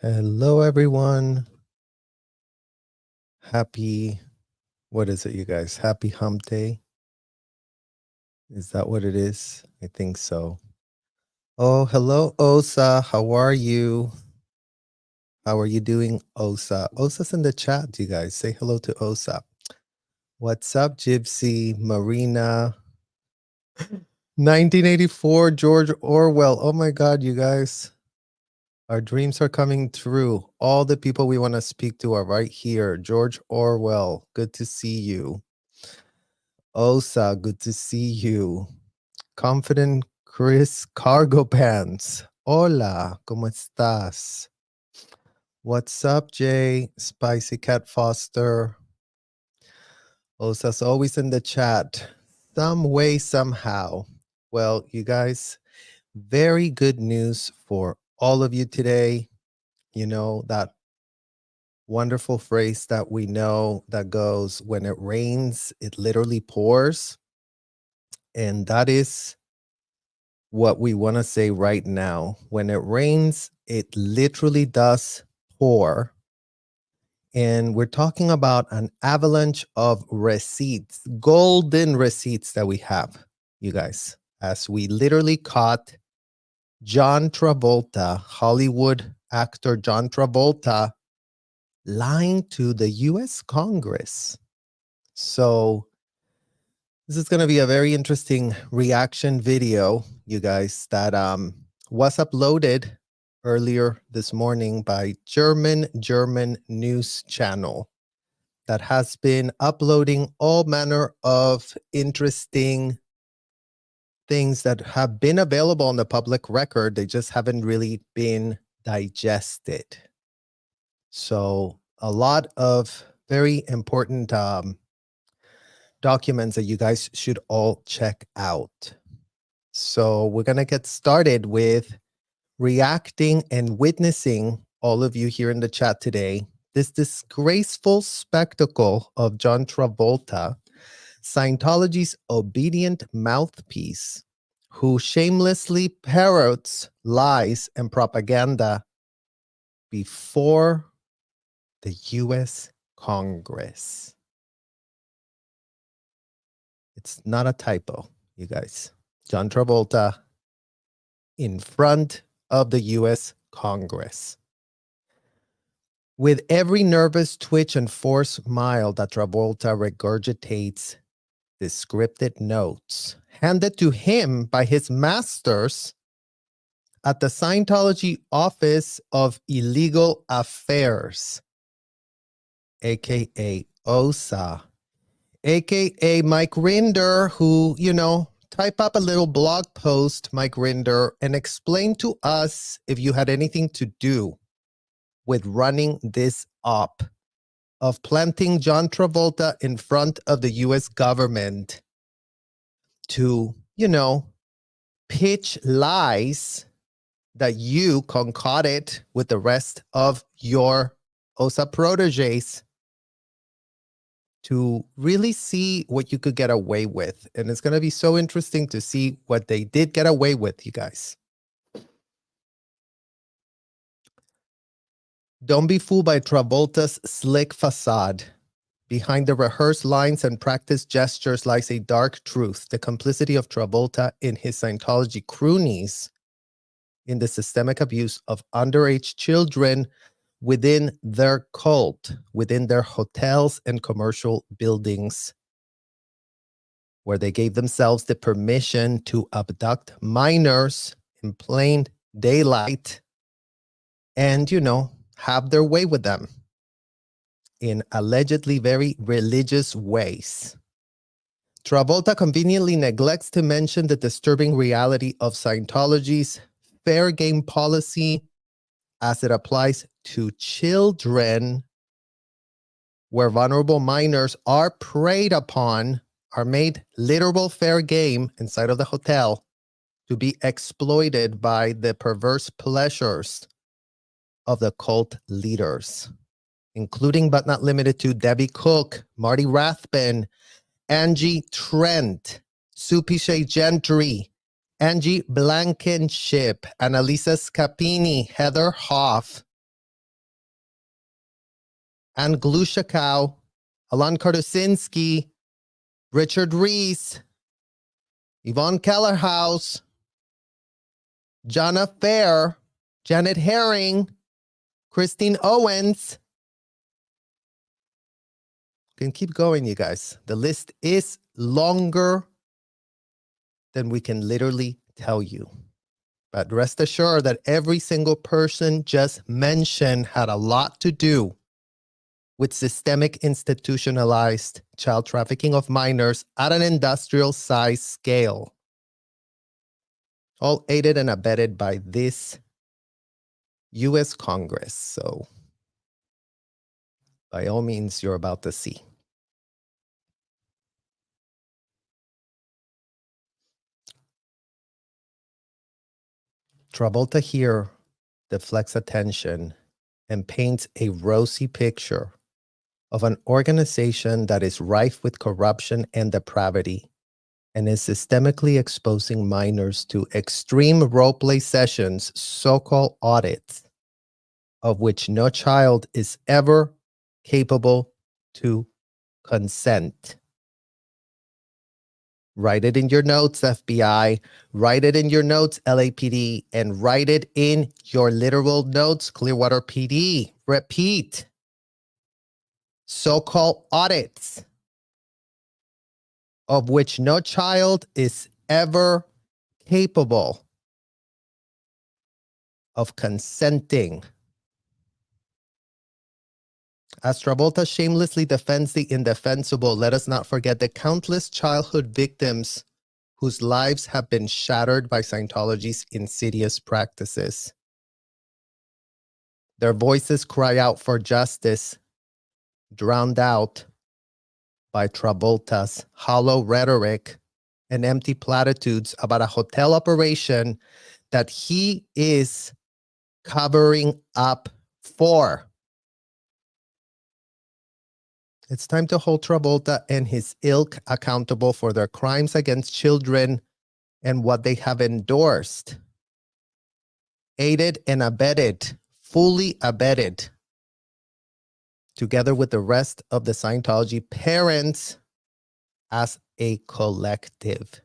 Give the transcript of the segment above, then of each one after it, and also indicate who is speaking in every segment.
Speaker 1: Hello, everyone. What is it, you guys? Happy Hump Day? Is that what it is? I think so. Oh, hello, Osa. How are you? How are you doing, Osa? Osa's in the chat, you guys. Say hello to Osa. What's up, Gypsy, Marina? 1984, George Orwell. Oh my God, you guys. Our dreams are coming true. All the people we want to speak to are right here. George Orwell, good to see you. Osa, good to see you. Confident Chris Cargo Pants. Hola, ¿cómo estás? What's up, Jay? Spicy Cat Foster. Osa's always in the chat. Some way, somehow. Well, you guys, very good news for all of you today. You know, that wonderful phrase that we know that goes, when it rains, it literally pours. And that is what we want to say right now. When it rains, it literally does pour. And we're talking about an avalanche of receipts, golden receipts that we have, you guys, as we literally caught John Travolta, Hollywood actor John Travolta, lying to the US Congress. So this is going to be a very interesting reaction video, you guys, that was uploaded earlier this morning by German news channel that has been uploading all manner of interesting things that have been available on the public record. They just haven't really been digested. So a lot of very important documents that you guys should all check out. So we're going to get started with reacting and witnessing, all of you here in the chat today, this disgraceful spectacle of John Travolta, Scientology's obedient mouthpiece, who shamelessly parrots lies and propaganda before the US Congress. It's not a typo, you guys. John Travolta in front of the US Congress. With every nervous twitch and forced smile that Travolta regurgitates the scripted notes handed to him by his masters at the Scientology Office of Illegal Affairs, aka OSA, aka Mike Rinder, who, you know, type up a little blog post, Mike Rinder, and explain to us if you had anything to do with running this op of planting John Travolta in front of the US government to, you know, pitch lies that you concocted with the rest of your OSA proteges to really see what you could get away with. And it's going to be so interesting to see what they did get away with, you guys. Don't be fooled by Travolta's slick facade. Behind the rehearsed lines and practiced gestures lies a dark truth, the complicity of Travolta in his Scientology cronies in the systemic abuse of underage children within their cult, within their hotels and commercial buildings, where they gave themselves the permission to abduct minors in plain daylight and, you know, have their way with them in allegedly very religious ways. Travolta conveniently neglects to mention the disturbing reality of Scientology's fair game policy as it applies to children, where vulnerable minors are preyed upon, are made literal fair game inside of the hotel to be exploited by the perverse pleasures of the cult leaders, including but not limited to Debbie Cook, Marty Rathbun, Angie Trent, Soupy Shea Gentry, Angie Blankenship, Annalisa Scapini, Heather Hoff, Ann Glushakow, Alon Kartusinski, Richard Reese, Yvonne Kellerhouse, Jonna Fair, Janet Herring, Christine Owens. Can keep going, you guys. The list is longer than we can literally tell you. But rest assured that every single person just mentioned had a lot to do with systemic institutionalized child trafficking of minors at an industrial size scale. All aided and abetted by this US Congress. So by all means, you're about to see. Travolta here deflects attention and paints a rosy picture of an organization that is rife with corruption and depravity and is systemically exposing minors to extreme roleplay sessions, so-called audits, of which no child is ever capable to consent. Write it in your notes, FBI. Write it in your notes, LAPD. And write it in your literal notes, Clearwater PD. Repeat. So-called audits, of which no child is ever capable of consenting. As Travolta shamelessly defends the indefensible, let us not forget the countless childhood victims whose lives have been shattered by Scientology's insidious practices. Their voices cry out for justice, drowned out by Travolta's hollow rhetoric and empty platitudes about a hotel operation that he is covering up for. It's time to hold Travolta and his ilk accountable for their crimes against children and what they have endorsed, aided and abetted, fully abetted, together with the rest of the Scientology parents as a collective.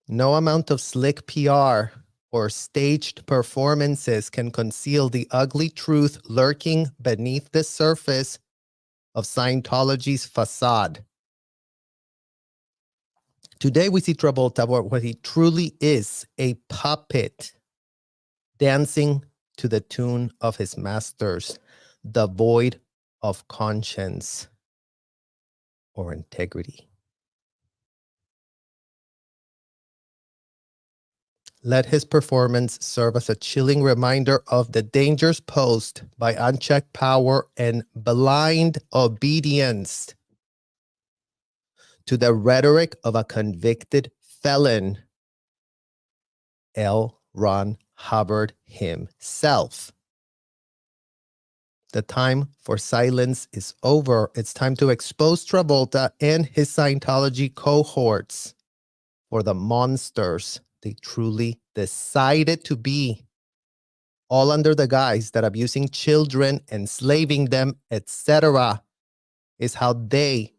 Speaker 1: No amount of slick PR or staged performances can conceal the ugly truth lurking beneath the surface of Scientology's facade. Today we see Travolta what he truly is, a puppet dancing to the tune of his masters, devoid of conscience or integrity. Let his performance serve as a chilling reminder of the dangers posed by unchecked power and blind obedience to the rhetoric of a convicted felon, L. Ron Hubbard himself. The time for silence is over. It's time to expose Travolta and his Scientology cohorts for the monsters they truly decided to be, all under the guise that abusing children, enslaving them, etc., is how they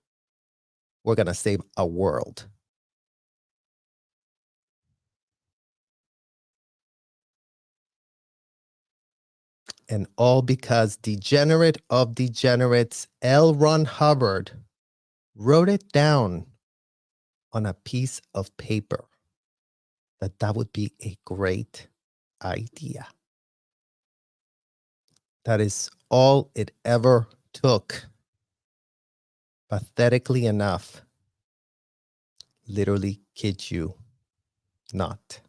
Speaker 1: were going to save a world. And all because degenerate of degenerates, L. Ron Hubbard wrote it down on a piece of paper that would be a great idea. That is all it ever took. Pathetically enough, literally kid you not.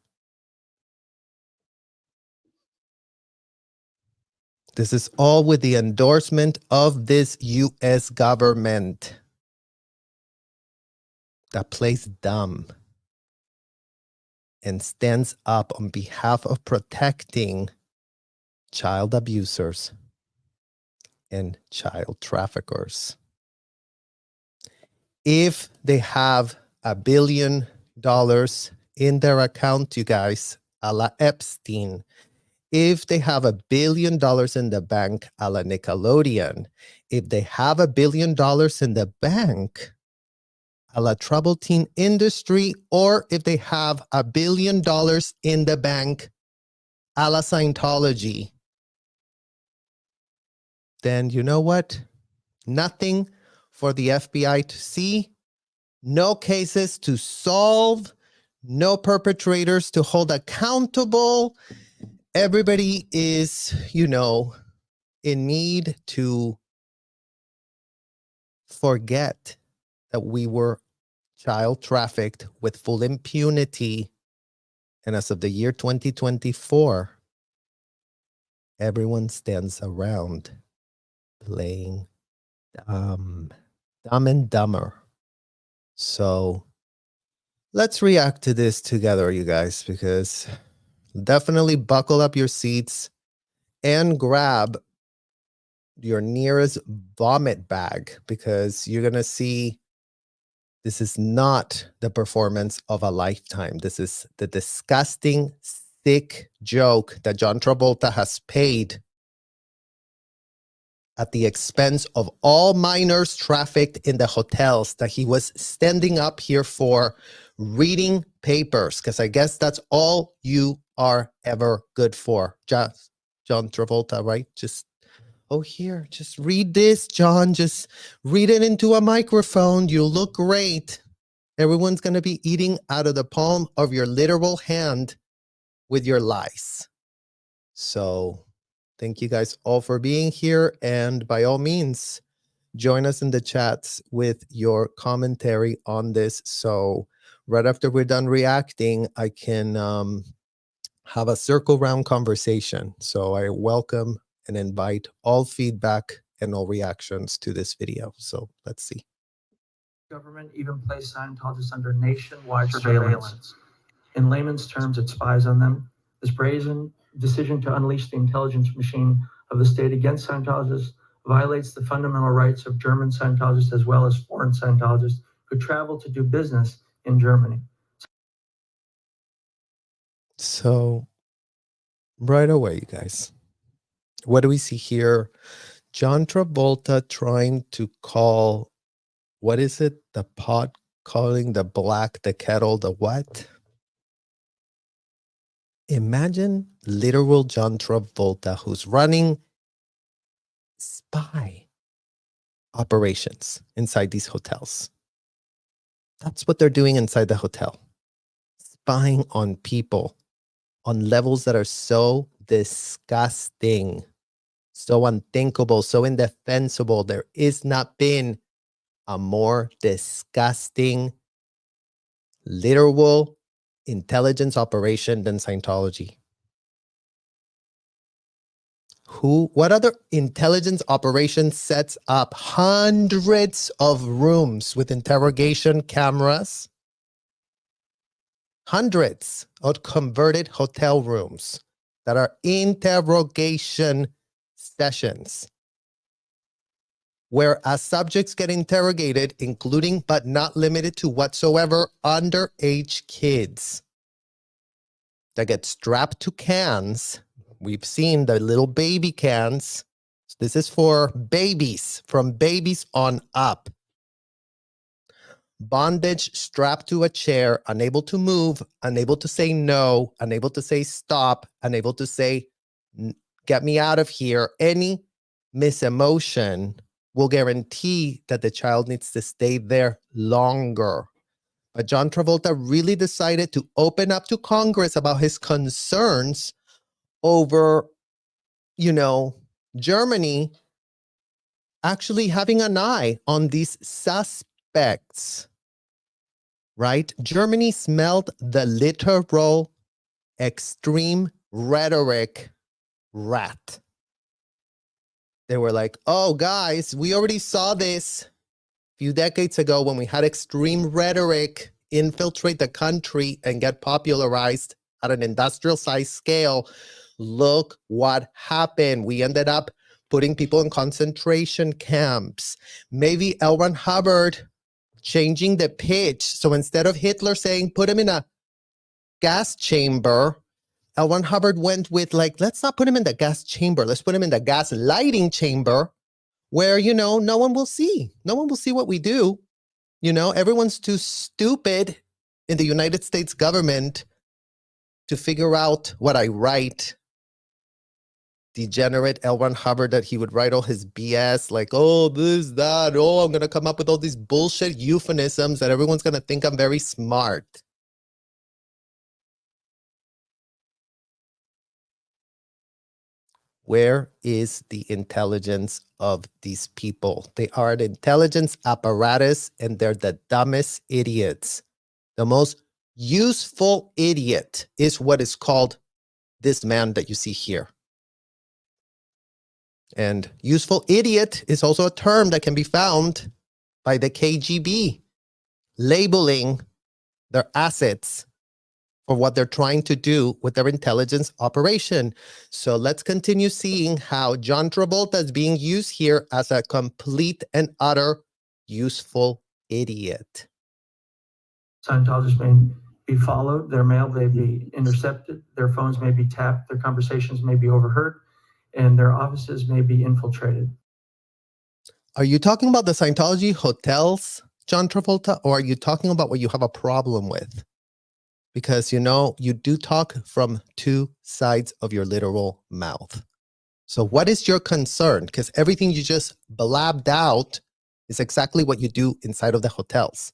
Speaker 1: This is all with the endorsement of this US government that plays dumb and stands up on behalf of protecting child abusers and child traffickers. If they have $1 billion in their account, you guys, a la Epstein, if they have $1 billion in the bank a la Nickelodeon, if they have $1 billion in the bank a la troubled teen industry, or if they have $1 billion in the bank a la Scientology, then you know what? Nothing for the FBI to see, no cases to solve, no perpetrators to hold accountable. Everybody is, in need to forget that we were child trafficked with full impunity. And as of the year 2024, everyone stands around playing dumb and dumber. So let's react to this together, you guys, because definitely buckle up your seats and grab your nearest vomit bag, because you're going to see this is not the performance of a lifetime. This is the disgusting, sick joke that John Travolta has paid at the expense of all minors trafficked in the hotels that he was standing up here for, reading papers, because I guess that's all you are ever good for. Just John Travolta, right? Just read this, John. Just read it into a microphone. You'll look great. Everyone's going to be eating out of the palm of your literal hand with your lies. So thank you guys all for being here. And by all means, join us in the chats with your commentary on this. So right after we're done reacting, I can have a circle round conversation. So I welcome and invite all feedback and all reactions to this video. So let's see.
Speaker 2: Government even placed Scientologists under nationwide surveillance. In layman's terms, it spies on them. This brazen decision to unleash the intelligence machine of the state against Scientologists violates the fundamental rights of German Scientologists as well as foreign Scientologists who travel to do business in Germany.
Speaker 1: So right away, you guys, what do we see here? John Travolta trying to call, what is it? The pot calling the black, the kettle, the what? Imagine literal John Travolta who's running spy operations inside these hotels. That's what they're doing inside the hotel. Spying on people on levels that are so disgusting, so unthinkable, so indefensible. There is not been a more disgusting, literal intelligence operation than Scientology. What other intelligence operation sets up hundreds of rooms with interrogation cameras? Hundreds of converted hotel rooms that are interrogation sessions, where as subjects get interrogated, including but not limited to whatsoever underage kids that get strapped to cans. We've seen the little baby cans. This is for babies, from babies on up. Bondage, strapped to a chair, unable to move, unable to say no, unable to say stop, unable to say, get me out of here. Any misemotion will guarantee that the child needs to stay there longer. But John Travolta really decided to open up to Congress about his concerns over, Germany actually having an eye on these suspects, right? Germany smelled the literal extreme rhetoric rat. They were like, oh, guys, we already saw this a few decades ago when we had extreme rhetoric infiltrate the country and get popularized at an industrial size scale. Look what happened. We ended up putting people in concentration camps. Maybe L. Ron Hubbard changing the pitch. So instead of Hitler saying, put him in a gas chamber L. Ron Hubbard went with, like, let's not put him in the gas chamber. Let's put him in the gas lighting chamber where, no one will see. No one will see what we do. Everyone's too stupid in the United States government to figure out what I write. Degenerate L. Ron Hubbard, that he would write all his BS, like, oh, this, that, oh, I'm going to come up with all these bullshit euphemisms that everyone's going to think I'm very smart. Where is the intelligence of these people? They are an intelligence apparatus, and they're the dumbest idiots. The most useful idiot is what is called this man that you see here. And useful idiot is also a term that can be found by the KGB, labeling their assets for what they're trying to do with their intelligence operation. So let's continue seeing how John Travolta is being used here as a complete and utter useful idiot.
Speaker 2: Scientologists may be followed, their mail may be intercepted, their phones may be tapped, their conversations may be overheard, and their offices may be infiltrated.
Speaker 1: Are you talking about the Scientology hotels, John Travolta, or are you talking about what you have a problem with? Because, you do talk from two sides of your literal mouth. So what is your concern? Because everything you just blabbed out is exactly what you do inside of the hotels.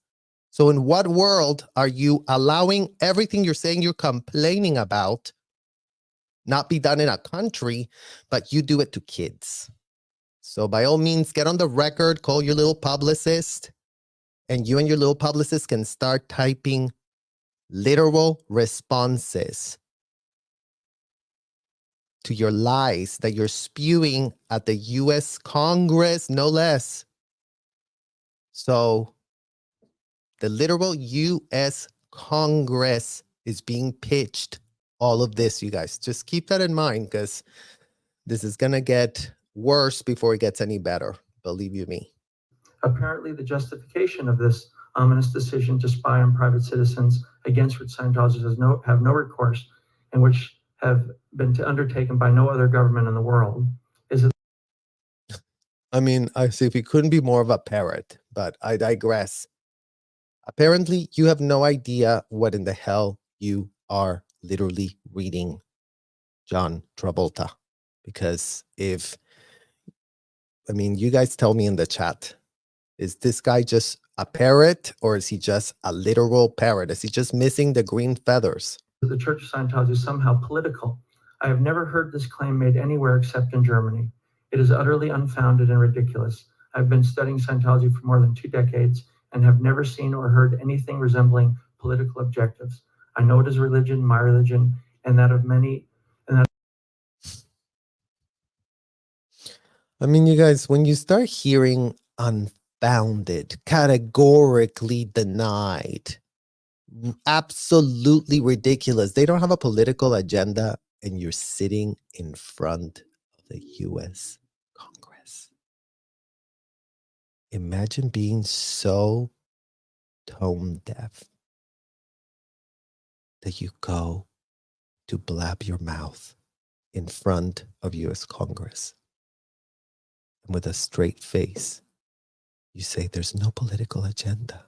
Speaker 1: So in what world are you allowing everything you're saying you're complaining about not be done in a country, but you do it to kids? So by all means, get on the record, call your little publicist, and you and your little publicist can start typing literal responses to your lies that you're spewing at the U.S. Congress, no less. So the literal U.S. Congress is being pitched all of this, you guys. Just keep that in mind, because this is going to get worse before it gets any better. Believe you me.
Speaker 2: Apparently, the justification of this ominous decision to spy on private citizens, against which Scientologists have no recourse, and which have been undertaken by no other government in the world, is.
Speaker 1: I mean, I see if he couldn't be more of a parrot, but I digress. Apparently, you have no idea what in the hell you are literally reading, John Travolta. Because you guys tell me in the chat, is this guy just a parrot, or is he just a literal parrot? Is he just missing the green feathers?
Speaker 2: The Church of Scientology is somehow political. I have never heard this claim made anywhere except in Germany. It is utterly unfounded and ridiculous. I've been studying Scientology for more than 2 decades and have never seen or heard anything resembling political objectives. I know it is religion, my religion, and that of many.
Speaker 1: You guys, when you start hearing unfounded, categorically denied, absolutely ridiculous, they don't have a political agenda, and you're sitting in front of the U.S. Congress. Imagine being so tone deaf that you go to blab your mouth in front of U.S. Congress. And with a straight face, you say there's no political agenda.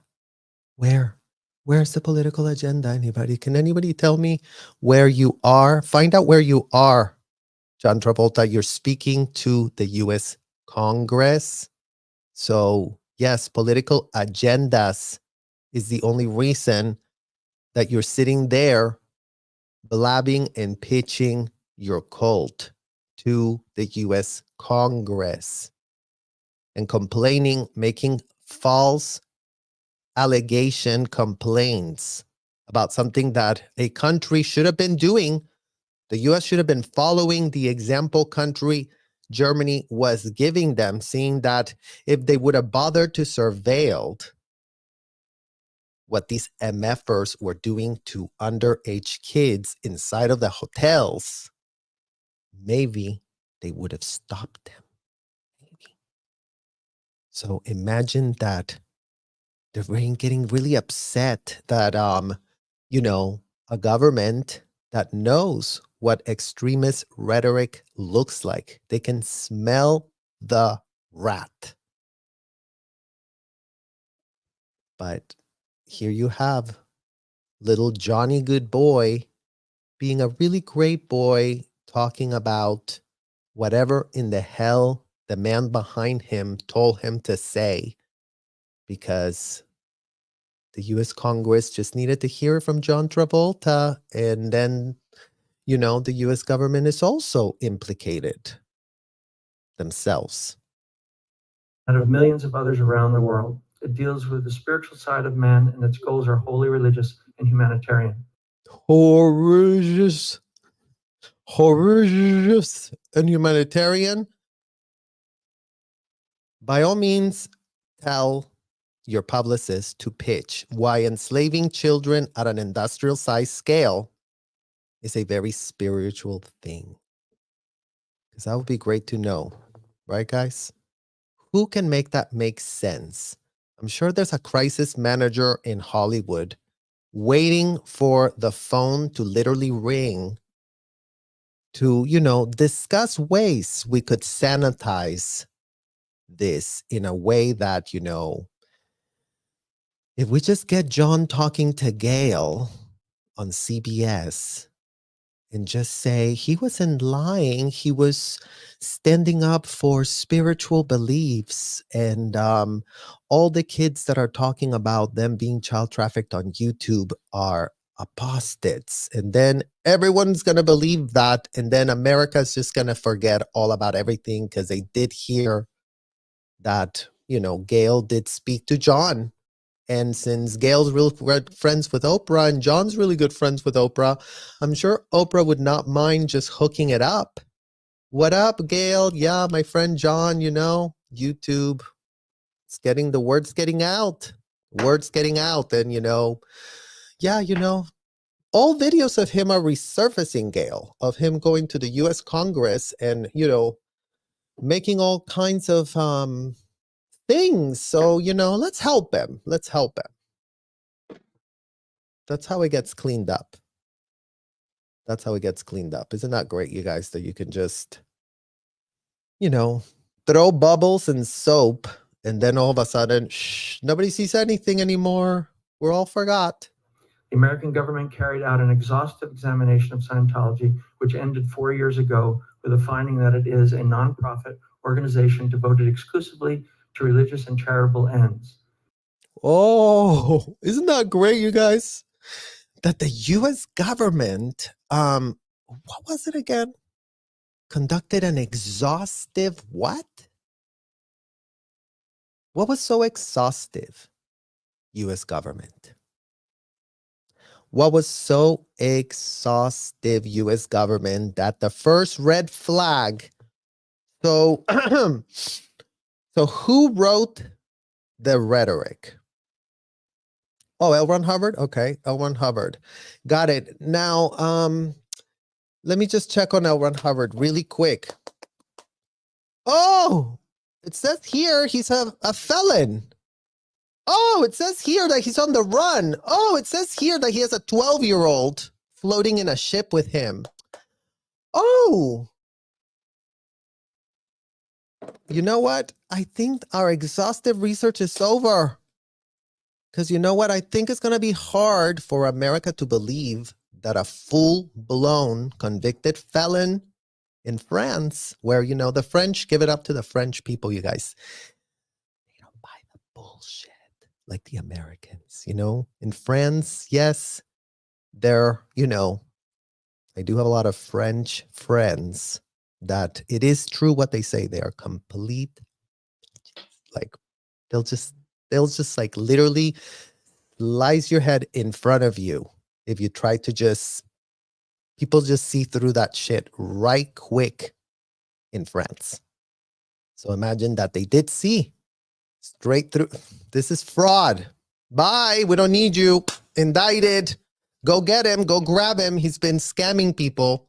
Speaker 1: Where's the political agenda? Anybody? Can anybody tell me where you are? Find out where you are, John Travolta. You're speaking to the U.S. Congress. So yes, political agendas is the only reason that you're sitting there blabbing and pitching your cult to the U.S. Congress and complaining, making false allegation complaints about something that a country should have been doing. The U.S. should have been following the example country Germany was giving them, seeing that if they would have bothered to surveilled what these MFers were doing to underage kids inside of the hotels, maybe they would have stopped them. Maybe. So imagine that they're getting really upset that, a government that knows what extremist rhetoric looks like. They can smell the rat. But here you have little Johnny Good Boy being a really great boy, talking about whatever in the hell the man behind him told him to say, because the US Congress just needed to hear from John Travolta. And then, the US government is also implicated themselves.
Speaker 2: And of millions of others around the world. It deals with the spiritual side of man, and its goals are wholly religious and humanitarian.
Speaker 1: Religious and humanitarian. By all means, tell your publicist to pitch why enslaving children at an industrial size scale is a very spiritual thing. Because that would be great to know, right, guys? Who can make that make sense? I'm sure there's a crisis manager in Hollywood waiting for the phone to literally ring to, discuss ways we could sanitize this in a way that, if we just get John talking to Gail on CBS and just say he wasn't lying, he was standing up for spiritual beliefs, and all the kids that are talking about them being child trafficked on YouTube are apostates, and then everyone's going to believe that, and then America's just going to forget all about everything because they did hear that, Gail did speak to John. And since Gail's real good friends with Oprah and John's really good friends with Oprah, I'm sure Oprah would not mind just hooking it up. What up, Gail? Yeah, my friend John, YouTube. It's getting, the word's getting out. Word's getting out. And, yeah, all videos of him are resurfacing, Gail, of him going to the US Congress and, making all kinds of things. So, let's help him. Let's help him. That's how it gets cleaned up. That's how it gets cleaned up. Isn't that great, you guys, that you can just, throw bubbles and soap, and then all of a sudden, nobody sees anything anymore. We're all forgot.
Speaker 2: The American government carried out an exhaustive examination of Scientology, which ended 4 years ago with a finding that it is a nonprofit organization devoted exclusively to religious and charitable ends.
Speaker 1: Oh, isn't that great, you guys? That the US government, what was it again? Conducted an exhaustive what? What was so exhaustive, US government? What was so exhaustive, US government, that the first red flag? So, so who wrote the rhetoric? Oh, L. Ron Hubbard? Okay, L. Ron Hubbard. Got it. Now, let me just check on L. Ron Hubbard really quick. Oh, it says here he's a felon. Oh, it says here that he's on the run. Oh, it says here that he has a 12-year-old floating in a ship with him. Oh. You know what? I think our exhaustive research is over. Because you know what? I think it's going to be hard for America to believe that a full-blown convicted felon in France, where, the French, give it up to the French people, you guys. They don't buy the bullshit like the Americans, In France, yes, they're, I do have a lot of French friends that it is true what they say. They are complete, like, they'll just like literally slice your head in front of you if you try to people just see through that shit right quick in France. So imagine that they did see straight through. This is fraud. Bye. We don't need you. Indicted. Go get him. Go grab him. He's been scamming people.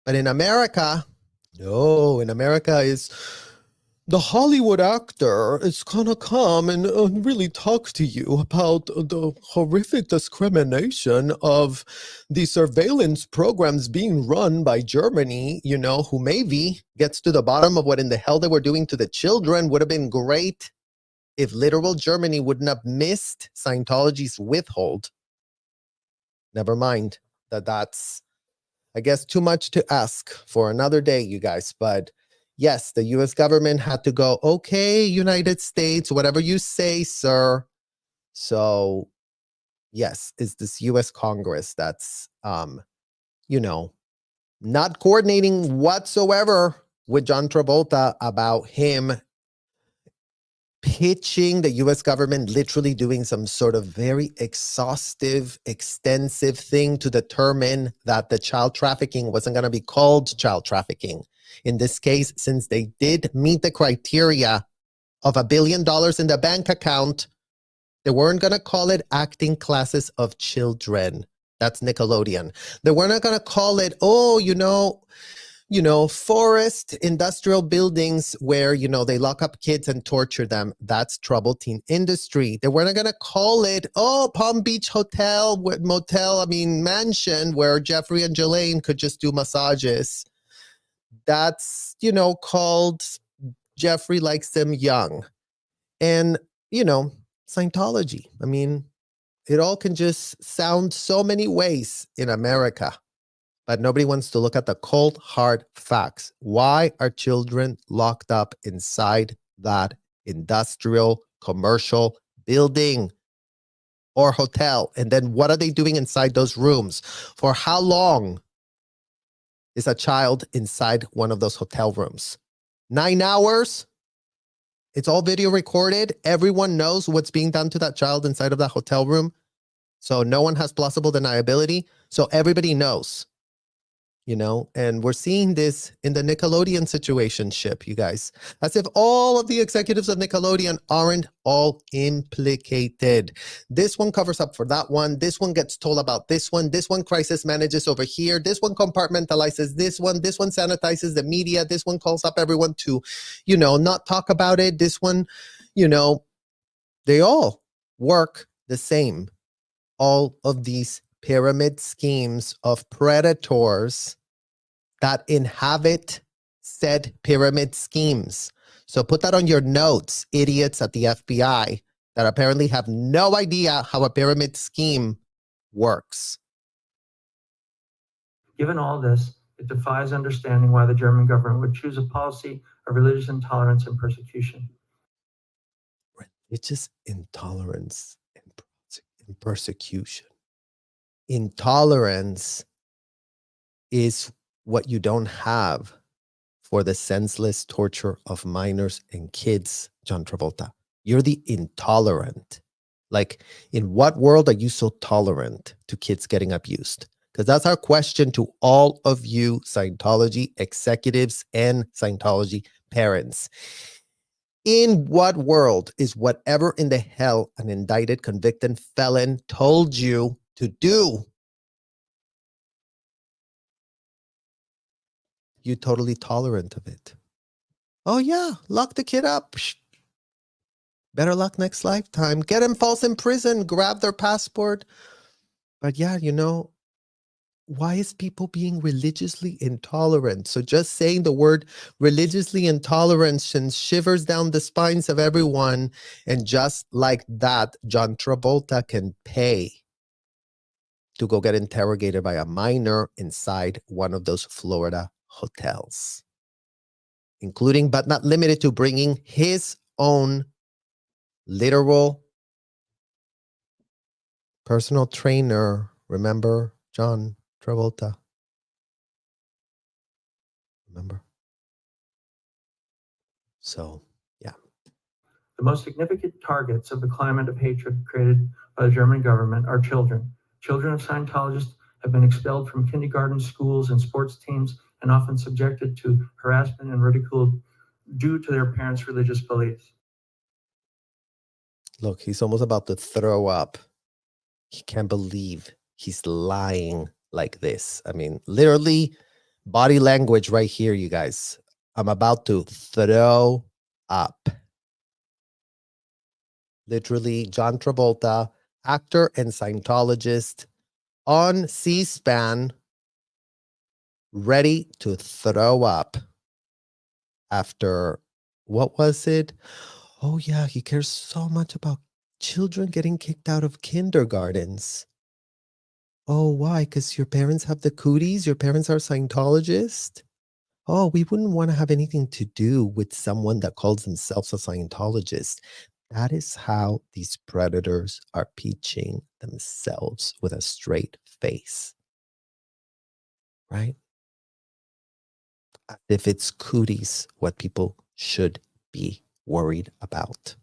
Speaker 1: But in America, no, in America is the Hollywood actor is gonna come and really talk to you about the horrific discrimination of the surveillance programs being run by Germany, you know, who maybe gets to the bottom of what in the hell they were doing to the children. Would have been great if literal Germany wouldn't have missed Scientology's withhold. Never mind that's, I guess, too much to ask for another day, you guys, but yes, the US government had to go, okay, United States, whatever you say, sir. So, yes, it's this US Congress that's, you know, not coordinating whatsoever with John Travolta about him pitching the US government literally doing some sort of very exhaustive, extensive thing to determine that the child trafficking wasn't going to be called child trafficking. In this case, since they did meet the criteria of $1 billion in the bank account, they weren't going to call it acting classes of children. That's Nickelodeon. They weren't going to call it, oh, forest industrial buildings where, they lock up kids and torture them. That's troubled teen industry. They weren't going to call it, Palm Beach mansion where Jeffrey and Jelaine could just do massages. That's, called Jeffrey likes them young. And, Scientology. I mean, it all can just sound so many ways in America. But nobody wants to look at the cold, hard facts. Why are children locked up inside that industrial, commercial building or hotel? And then what are they doing inside those rooms? For how long is a child inside one of those hotel rooms? 9 hours? It's all video recorded. Everyone knows what's being done to that child inside of that hotel room. So no one has plausible deniability. So everybody knows. And we're seeing this in the Nickelodeon situationship, you guys, as if all of the executives of Nickelodeon aren't all implicated. This one covers up for that one. This one gets told about this one. This one crisis manages over here. This one compartmentalizes this one. This one sanitizes the media. This one calls up everyone to, not talk about it. This one, they all work the same. All of these pyramid schemes of predators that inhabit said pyramid schemes. So put that on your notes, idiots at the FBI that apparently have no idea how a pyramid scheme works.
Speaker 2: Given all this, it defies understanding why the German government would choose a policy of religious intolerance and persecution.
Speaker 1: Religious intolerance and persecution. Intolerance is what you don't have for the senseless torture of minors and kids, John Travolta. You're the intolerant. Like, in what world are you so tolerant to kids getting abused? Because that's our question to all of you Scientology executives and Scientology parents. In what world is whatever in the hell an indicted, convicted felon told you to do, you totally tolerant of it? Oh yeah, lock the kid up. Better luck next lifetime. Get him false in prison, grab their passport. But yeah, why is people being religiously intolerant? So just saying the word religiously intolerant sends shivers down the spines of everyone. And just like that, John Travolta can pay to go get interrogated by a minor inside one of those Florida hotels, including but not limited to bringing his own literal personal trainer. Remember John Travolta? Remember? So, yeah.
Speaker 2: The most significant targets of the climate of hatred created by the German government are children. Children of Scientologists have been expelled from kindergarten, schools, and sports teams, and often subjected to harassment and ridicule due to their parents' religious beliefs.
Speaker 1: Look, he's almost about to throw up. He can't believe he's lying like this. I mean, literally, body language right here, you guys. I'm about to throw up. Literally, John Travolta, actor and Scientologist, on C-SPAN, ready to throw up after, what was it? Oh yeah, he cares so much about children getting kicked out of kindergartens. Oh, why? Because your parents have the cooties? Your parents are Scientologists? Oh, we wouldn't want to have anything to do with someone that calls themselves a Scientologist. That is how these predators are pitching themselves with a straight face. Right? As if it's cooties, what people should be worried about.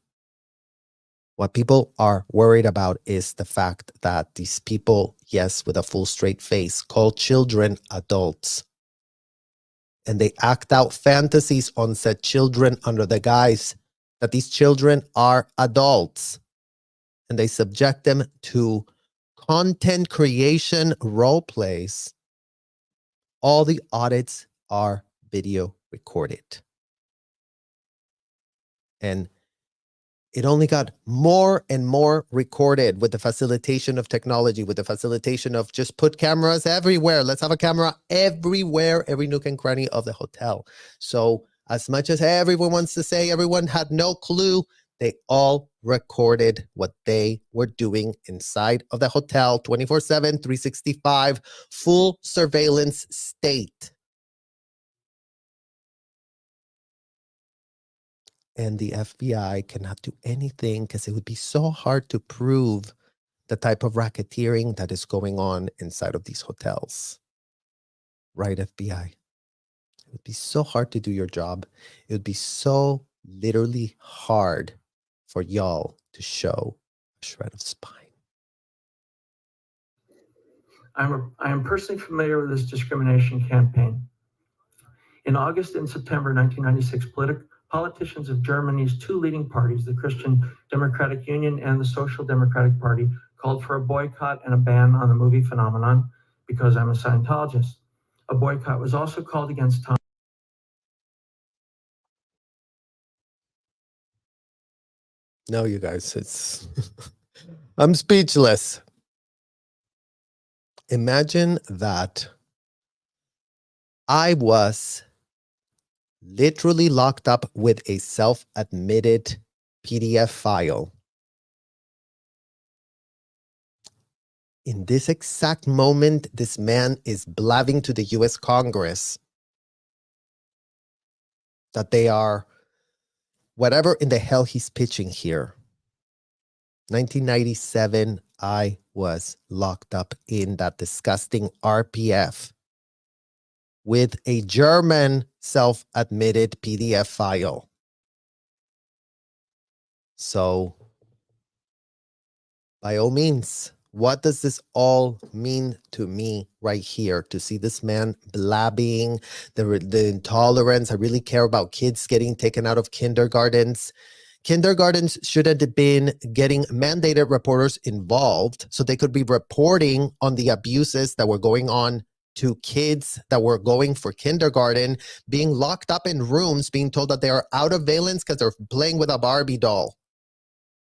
Speaker 1: What people are worried about is the fact that these people, yes, with a full straight face, call children adults. And they act out fantasies on said children under the guise that these children are adults. And they subject them to content creation role plays. All the audits are video recorded. And it only got more and more recorded with the facilitation of technology, with the facilitation of just put cameras everywhere. Let's have a camera everywhere, every nook and cranny of the hotel. So as much as everyone wants to say everyone had no clue, they all recorded what they were doing inside of the hotel, 24/7, 365, full surveillance state. And the FBI cannot do anything because it would be so hard to prove the type of racketeering that is going on inside of these hotels. Right, FBI? It would be so hard to do your job. It would be so literally hard for y'all to show a shred of spine.
Speaker 2: I am personally familiar with this discrimination campaign. In August and September 1996, politicians of Germany's two leading parties, the Christian Democratic Union and the Social Democratic Party, called for a boycott and a ban on the movie phenomenon because I'm a Scientologist. A boycott was also called against Tom.
Speaker 1: No, you guys, it's I'm speechless. Imagine that I was literally locked up with a self-admitted PDF file. In this exact moment, this man is blabbing to the US Congress that they are whatever in the hell he's pitching here. 1997, I was locked up in that disgusting RPF with a German self-admitted PDF file. So, by all means, what does this all mean to me right here? To see this man blabbing, the intolerance. I really care about kids getting taken out of kindergartens. Kindergartens should have been getting mandated reporters involved so they could be reporting on the abuses that were going on to kids that were going for kindergarten, being locked up in rooms, being told that they are out of valence because they're playing with a Barbie doll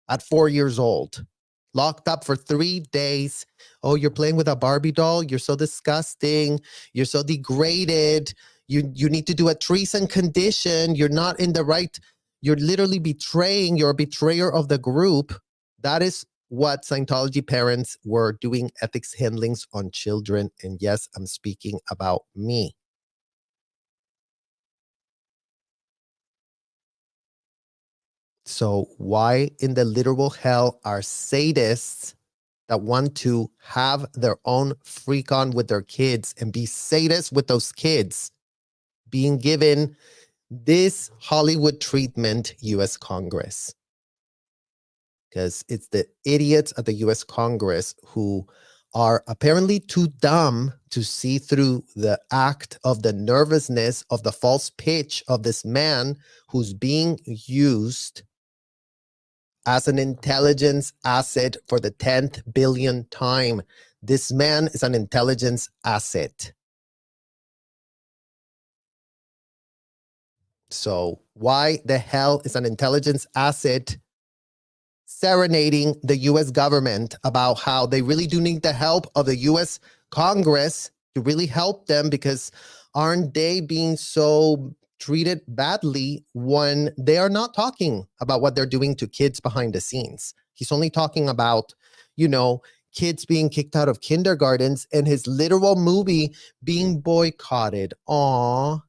Speaker 1: at 4 years old. Locked up for 3 days. Oh, you're playing with a Barbie doll? You're so disgusting. You're so degraded. You need to do a treason condition. You're not in the right. You're literally betraying. You're a betrayer of the group. That is what Scientology parents were doing ethics handlings on children. And yes, I'm speaking about me. So why in the literal hell are sadists that want to have their own freak on with their kids and be sadists with those kids being given this Hollywood treatment, US Congress? Because it's the idiots at the US Congress who are apparently too dumb to see through the act of the nervousness of the false pitch of this man who's being used as an intelligence asset for the 10th billion time. This man is an intelligence asset. So Why the hell is an intelligence asset serenading the US government about how they really do need the help of the US Congress to really help them, because aren't they being so treated badly when they are not talking about what they're doing to kids behind the scenes? He's only talking about, kids being kicked out of kindergartens and his literal movie being boycotted. Aww.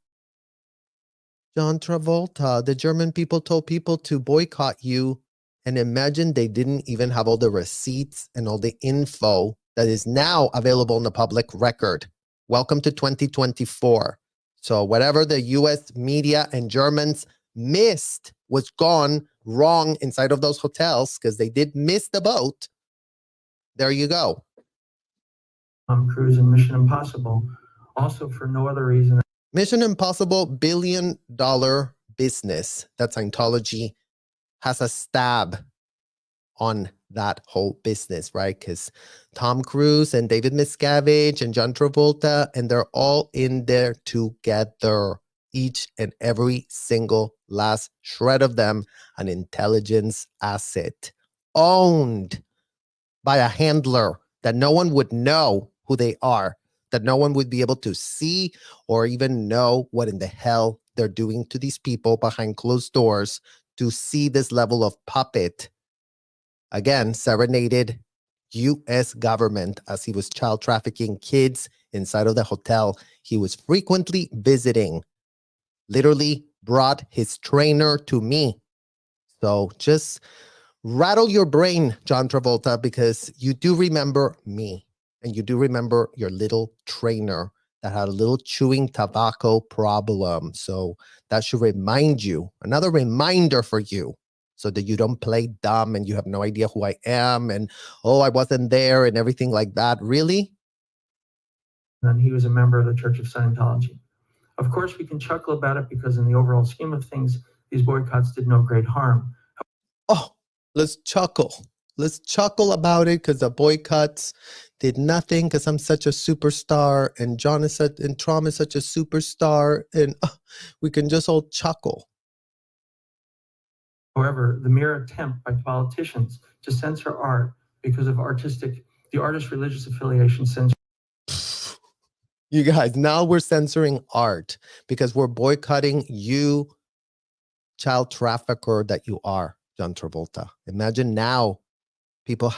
Speaker 1: John Travolta, the German people told people to boycott you. And imagine they didn't even have all the receipts and all the info that is now available in the public record. Welcome to 2024. So whatever the US media and Germans missed was gone wrong inside of those hotels, because they did miss the boat. There you go.
Speaker 2: Tom Cruise in Mission Impossible, also for no other reason.
Speaker 1: Mission Impossible billion-dollar business that Scientology has a stab on that whole business, right? Because Tom Cruise and David Miscavige and John Travolta, and they're all in there together. Each and every single last shred of them, an intelligence asset owned by a handler that no one would know who they are, that no one would be able to see or even know what in the hell they're doing to these people behind closed doors to see this level of puppet. Again, serenaded US government as he was child trafficking kids inside of the hotel he was frequently visiting. Literally brought his trainer to me. So just rattle your brain, John Travolta, because you do remember me and you do remember your little trainer that had a little chewing tobacco problem. So that should remind you, another reminder for you, so that you don't play dumb and you have no idea who I am and, oh, I wasn't there and everything like that. Really?
Speaker 2: And he was a member of the Church of Scientology. Of course, we can chuckle about it because in the overall scheme of things, these boycotts did no great harm.
Speaker 1: Oh, let's chuckle. Let's chuckle about it because the boycotts did nothing, because I'm such a superstar and John is such, and Trom is such a superstar, and we can just all chuckle.
Speaker 2: However, the mere attempt by politicians to censor art because of the artist's religious affiliation censor.
Speaker 1: You guys, now we're censoring art because we're boycotting you, child trafficker that you are, John Travolta. Imagine now people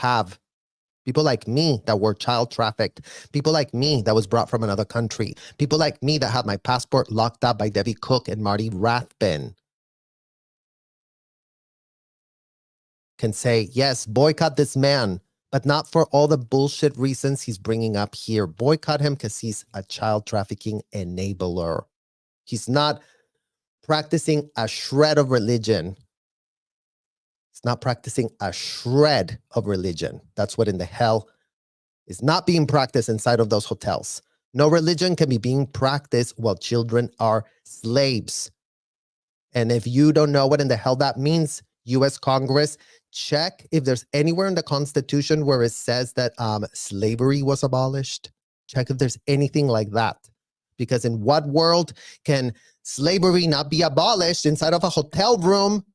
Speaker 1: like me that were child trafficked, people like me that was brought from another country, people like me that had my passport locked up by Debbie Cook and Marty Rathbun can say, yes, boycott this man, but not for all the bullshit reasons he's bringing up here. Boycott him because he's a child trafficking enabler. He's not practicing a shred of religion. He's not practicing a shred of religion. That's what in the hell is not being practiced inside of those hotels. No religion can be being practiced while children are slaves. And if you don't know what in the hell that means, US Congress, check if there's anywhere in the Constitution where it says that slavery was abolished. Check if there's anything like that. Because in what world can slavery not be abolished inside of a hotel room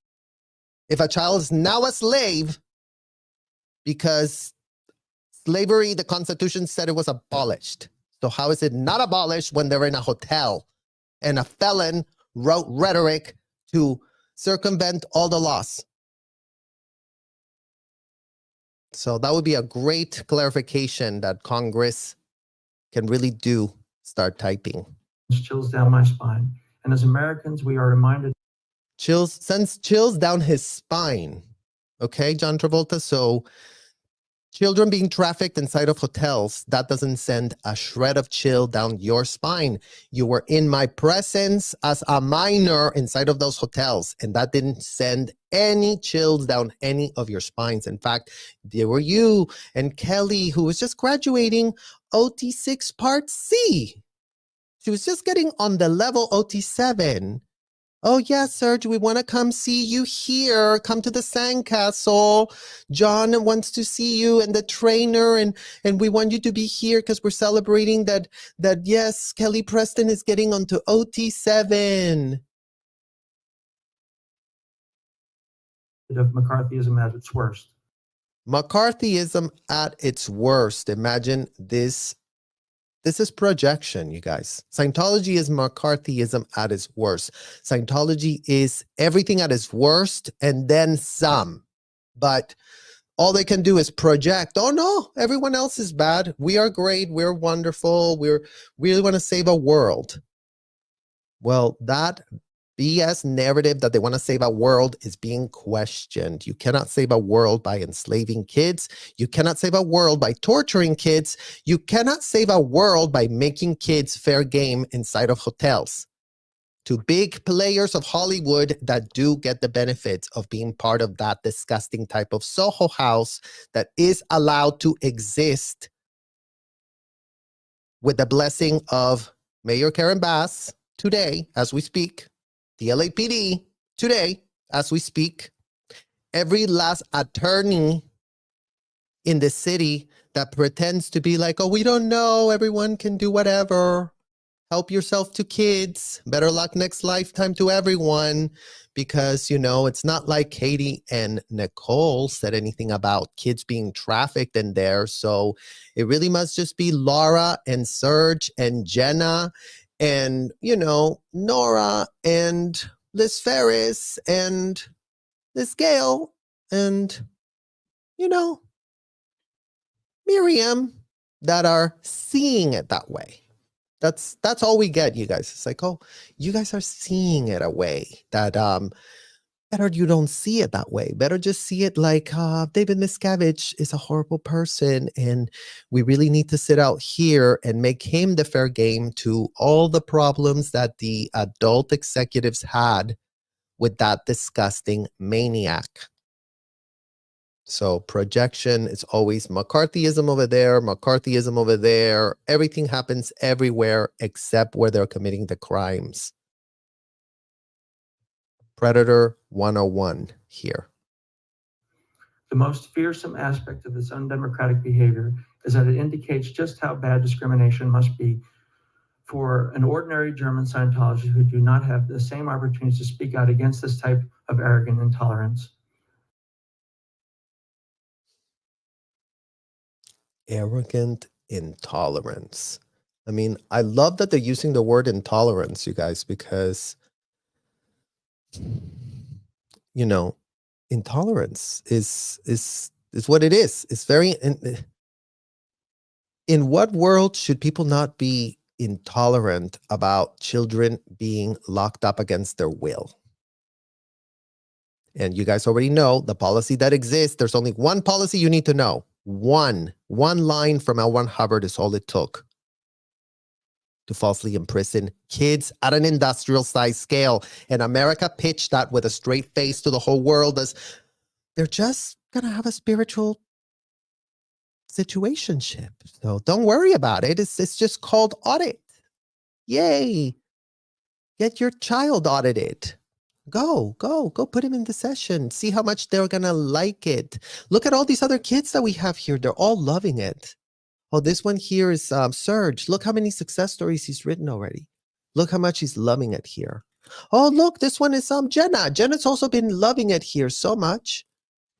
Speaker 1: if a child is now a slave? Because slavery, the Constitution said it was abolished. So how is it not abolished when they're in a hotel and a felon wrote rhetoric to circumvent all the laws? So that would be a great clarification that Congress can really do. Start typing.
Speaker 2: Chills down my spine. And as Americans, we are reminded.
Speaker 1: Sends chills down his spine. Okay, John Travolta. So children being trafficked inside of hotels, that doesn't send a shred of chill down your spine. You were in my presence as a minor inside of those hotels, and that didn't send any chills down any of your spines. In fact, there were you and Kelly, who was just graduating OT6 Part C. She was just getting on the level OT7. Oh, yes, Serge, we want to come see you here. Come to the sandcastle. John wants to see you and the trainer, and we want you to be here because we're celebrating that, yes, Kelly Preston is getting onto OT7.
Speaker 2: of McCarthyism at its worst.
Speaker 1: McCarthyism at its worst. Imagine this. This is projection, you guys. Scientology is McCarthyism at its worst. Scientology is everything at its worst and then some. But all they can do is project. Oh no, everyone else is bad. We are great. We're wonderful. We really want to save a world. Well, that BS narrative that they want to save a world is being questioned. You cannot save a world by enslaving kids. You cannot save a world by torturing kids. You cannot save a world by making kids fair game inside of hotels. To big players of Hollywood that do get the benefits of being part of that disgusting type of Soho house that is allowed to exist with the blessing of Mayor Karen Bass today, as we speak, the LAPD today, as we speak, every last attorney in the city that pretends to be like, oh, we don't know, everyone can do whatever. Help yourself to kids. Better luck next lifetime to everyone. Because, you know, it's not like Katie and Nicole said anything about kids being trafficked in there. So it really must just be Laura and Serge and Jenna and, you know, Nora and Liz Ferris and Liz Gale and, you know, Miriam that are seeing it that way. That's all we get, you guys. It's like, oh, you guys are seeing it a way that better you don't see it that way. Better just see it like David Miscavige is a horrible person, and we really need to sit out here and make him the fair game to all the problems that the adult executives had with that disgusting maniac. So projection is always McCarthyism over there, McCarthyism over there. Everything happens everywhere except where they're committing the crimes. Predator 101 here.
Speaker 2: The most fearsome aspect of this undemocratic behavior is that it indicates just how bad discrimination must be for an ordinary German Scientologist who do not have the same opportunities to speak out against this type of arrogant intolerance.
Speaker 1: Arrogant intolerance. I mean, I love that they're using the word intolerance, you guys, because, you know, intolerance is what it is. It's very, in what world should people not be intolerant about children being locked up against their will? And you guys already know the policy that exists. There's only one policy you need to know. One line from L. Ron Hubbard is all it took to falsely imprison kids at an industrial size scale. And America pitched that with a straight face to the whole world as they're just going to have a spiritual situationship. So don't worry about it. It's just called audit. Yay. Get your child audited. Go put him in the session. See how much they're going to like it. Look at all these other kids that we have here. They're all loving it. Oh, this one here is Serge. Look how many success stories he's written already. Look how much he's loving it here. Oh, look, this one is Jenna. Jenna's also been loving it here so much.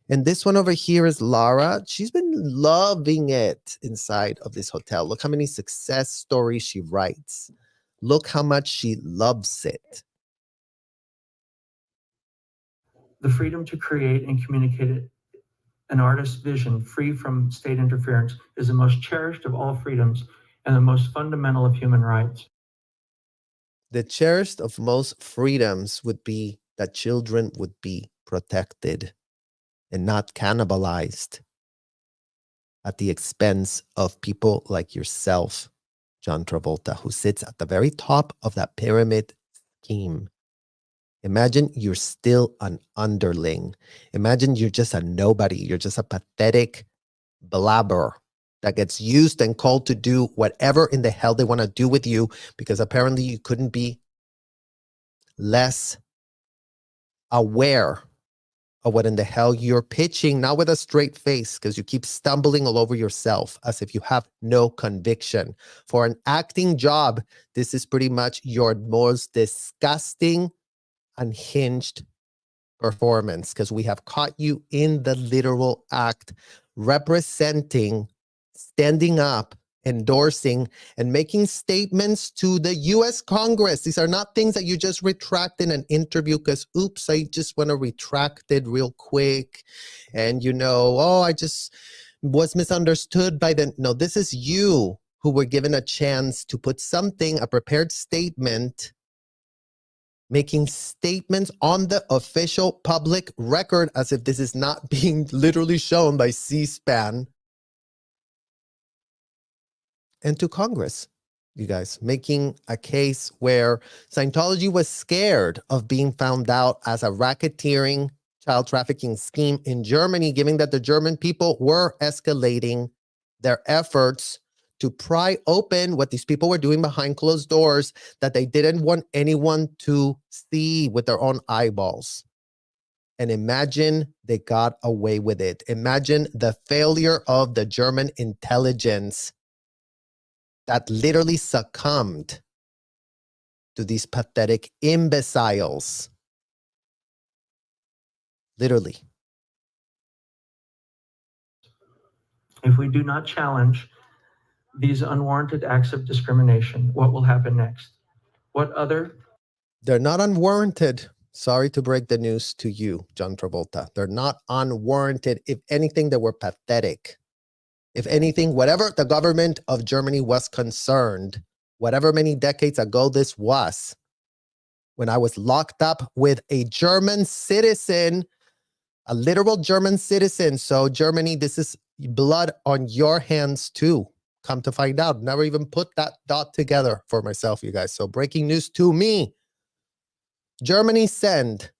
Speaker 1: And this one over here is Lara. She's been loving it inside of this hotel. Look how many success stories she writes. Look how much she loves it.
Speaker 2: The freedom to create and communicate an artist's vision free from state interference is the most cherished of all freedoms and the most fundamental of human rights.
Speaker 1: The cherished of most freedoms would be that children would be protected and not cannibalized at the expense of people like yourself, John Travolta, who sits at the very top of that pyramid scheme. Imagine you're still an underling. Imagine you're just a nobody. You're just a pathetic blabber that gets used and called to do whatever in the hell they want to do with you because apparently you couldn't be less aware of what in the hell you're pitching, not with a straight face, because you keep stumbling all over yourself as if you have no conviction. For an acting job, this is pretty much your most disgusting, unhinged performance, because we have caught you in the literal act, representing, standing up, endorsing, and making statements to the US Congress. These are not things that you just retract in an interview because, oops, I just want to retract it real quick. And I just was misunderstood by the, no, this is you who were given a chance to put something, a prepared statement, making statements on the official public record as if this is not being literally shown by C-SPAN, and to Congress, you guys, making a case where Scientology was scared of being found out as a racketeering child trafficking scheme in Germany, given that the German people were escalating their efforts to pry open what these people were doing behind closed doors that they didn't want anyone to see with their own eyeballs. And imagine they got away with it. Imagine the failure of the German intelligence that literally succumbed to these pathetic imbeciles. Literally.
Speaker 2: If we do not challenge these unwarranted acts of discrimination, what will happen next?
Speaker 1: They're not unwarranted. Sorry to break the news to you, John Travolta. They're not unwarranted. If anything, they were pathetic. If anything, whatever the government of Germany was concerned, whatever many decades ago this was, when I was locked up with a German citizen, a literal German citizen. So Germany, this is blood on your hands too. Come to find out. Never even put that dot together for myself, you guys. So breaking news to me. Germany sent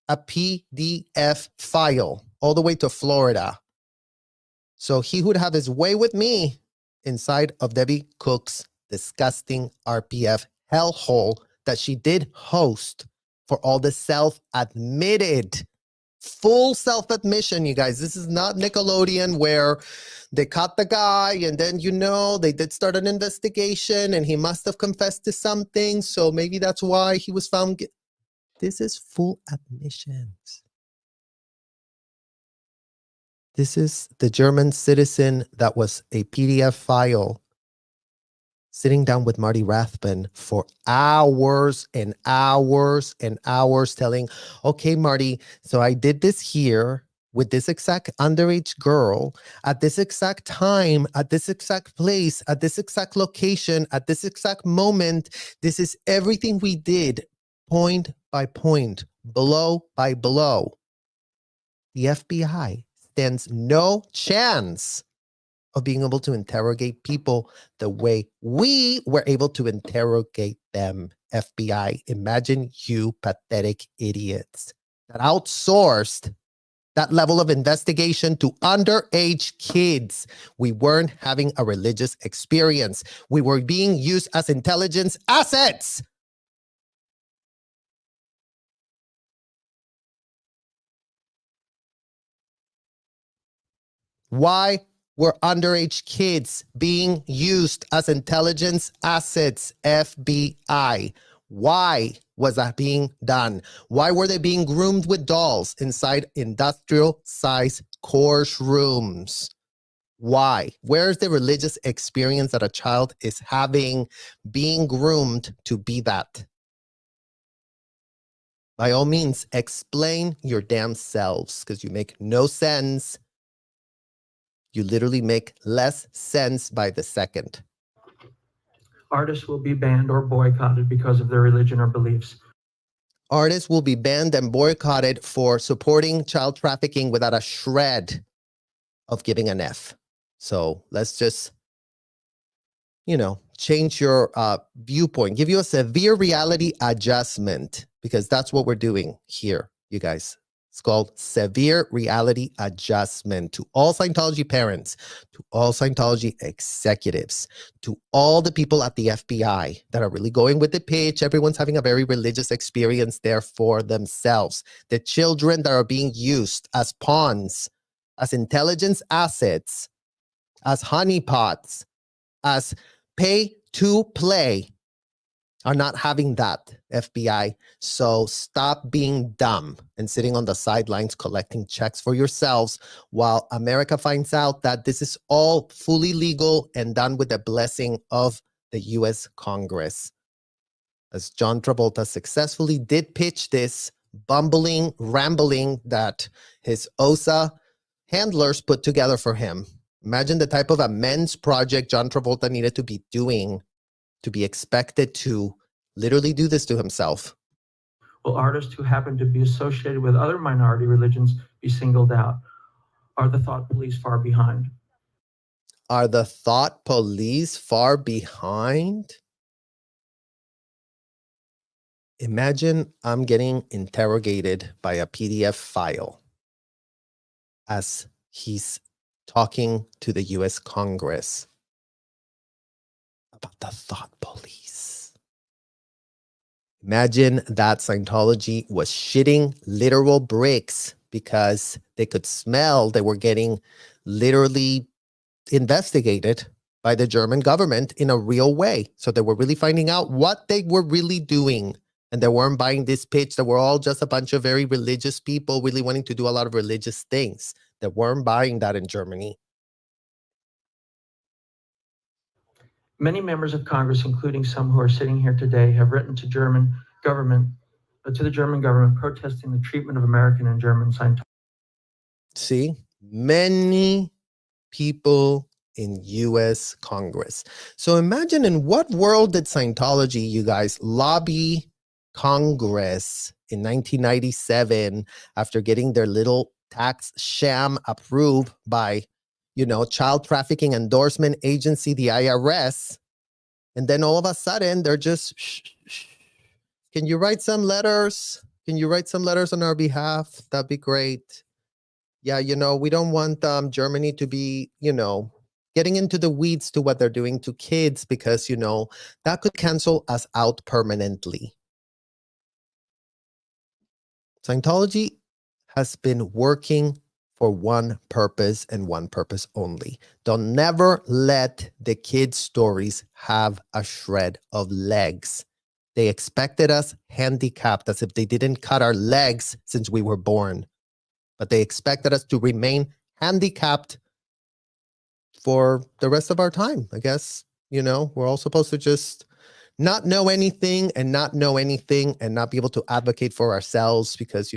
Speaker 1: a PDF file all the way to Florida, so he would have his way with me inside of Debbie Cook's disgusting RPF hellhole that she did host for all the self-admitted, full self-admission, you guys. This is not Nickelodeon where they caught the guy and then, they did start an investigation and he must have confessed to something. So maybe that's why he was found. This is full admissions. This is the German citizen that was a PDF file sitting down with Marty Rathbun for hours and hours and hours telling, okay, Marty, so I did this here with this exact underage girl at this exact time, at this exact place, at this exact location, at this exact moment. This is everything we did, point by point, blow by blow. The FBI stands no chance of being able to interrogate people the way we were able to interrogate them, FBI. Imagine you pathetic idiots that outsourced that level of investigation to underage kids. We weren't having a religious experience. We were being used as intelligence assets. Why were underage kids being used as intelligence assets, FBI? Why was that being done? Why were they being groomed with dolls inside industrial-sized courtrooms? Why? Where's the religious experience that a child is having being groomed to be that? By all means, explain your damn selves, because you make no sense. You literally make less sense by the second.
Speaker 2: Artists will be banned or boycotted because of their religion or beliefs.
Speaker 1: Artists will be banned and boycotted for supporting child trafficking without a shred of giving an F. So let's just, change your viewpoint, give you a severe reality adjustment, because that's what we're doing here, you guys. It's called severe reality adjustment to all Scientology parents, to all Scientology executives, to all the people at the FBI that are really going with the pitch. Everyone's having a very religious experience there for themselves. The children that are being used as pawns, as intelligence assets, as honeypots, as pay to play. are not having that, FBI. So stop being dumb and sitting on the sidelines collecting checks for yourselves while America finds out that this is all fully legal and done with the blessing of the US Congress. As John Travolta successfully did pitch this bumbling, rambling that his OSA handlers put together for him. Imagine the type of amends project John Travolta needed to be doing to be expected to literally do this to himself.
Speaker 2: Will artists who happen to be associated with other minority religions be singled out? Are the thought police far behind?
Speaker 1: Are the thought police far behind? Imagine I'm getting interrogated by a PDF file as he's talking to the US Congress about the thought police. Imagine that Scientology was shitting literal bricks because they could smell they were getting literally investigated by the German government in a real way. So they were really finding out what they were really doing. And they weren't buying this pitch. They were all just a bunch of very religious people really wanting to do a lot of religious things. They weren't buying that in Germany.
Speaker 2: Many members of Congress, including some who are sitting here today, have written to the German government protesting the treatment of American and German Scientology.
Speaker 1: See, many people in US Congress. So imagine, in what world did Scientology, you guys, lobby Congress in 1997 after getting their little tax sham approved by, child trafficking endorsement agency, the IRS. And then all of a sudden they're just, can you write some letters? Can you write some letters on our behalf? That'd be great. Yeah, we don't want Germany to be, getting into the weeds to what they're doing to kids because, that could cancel us out permanently. Scientology has been working for one purpose and one purpose only. Don't never let the kids' stories have a shred of legs. They expected us handicapped as if they didn't cut our legs since we were born. But they expected us to remain handicapped for the rest of our time. I guess, we're all supposed to just not know anything and not be able to advocate for ourselves because,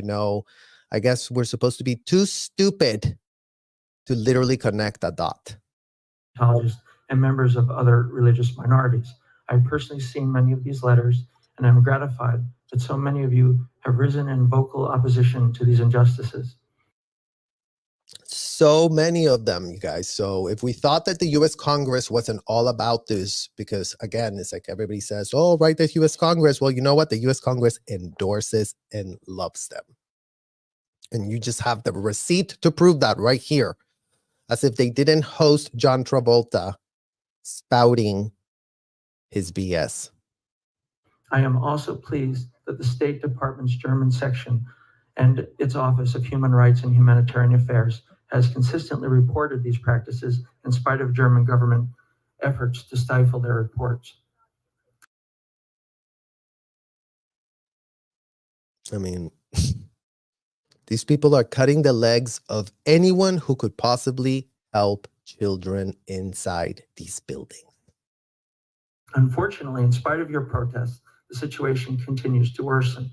Speaker 1: I guess we're supposed to be too stupid to literally connect a dot.
Speaker 2: And members of other religious minorities. I've personally seen many of these letters, and I'm gratified that so many of you have risen in vocal opposition to these injustices.
Speaker 1: So many of them, you guys. So if we thought that the US Congress wasn't all about this, because again, it's like everybody says, oh, right, the US Congress. Well, you know what? The US Congress endorses and loves them. And you just have the receipt to prove that right here. As if they didn't host John Travolta spouting his BS.
Speaker 2: I am also pleased that the State Department's German section and its Office of Human Rights and Humanitarian Affairs has consistently reported these practices in spite of German government efforts to stifle their reports.
Speaker 1: I mean, these people are cutting the legs of anyone who could possibly help children inside these buildings.
Speaker 2: Unfortunately, in spite of your protests, the situation continues to worsen.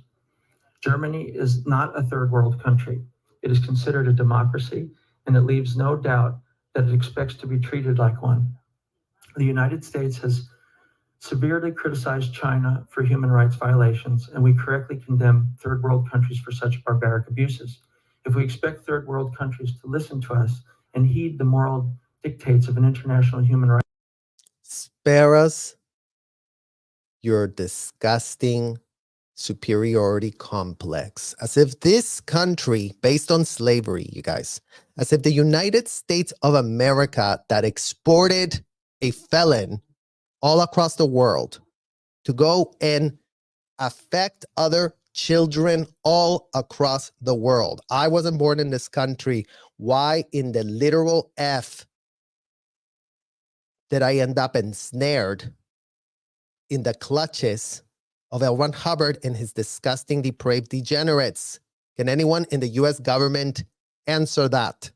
Speaker 2: Germany is not a third world country. It is considered a democracy, and it leaves no doubt that it expects to be treated like one. The United States has severely criticized China for human rights violations, and we correctly condemn third world countries for such barbaric abuses. If we expect third world countries to listen to us and heed the moral dictates of an international human rights,
Speaker 1: spare us your disgusting superiority complex. As if this country, based on slavery, you guys, as if the United States of America that exported a felon all across the world to go and affect other children all across the world. I wasn't born in this country. Why in the literal F did I end up ensnared in the clutches of L. Ron Hubbard and his disgusting, depraved degenerates? Can anyone in the US government answer that?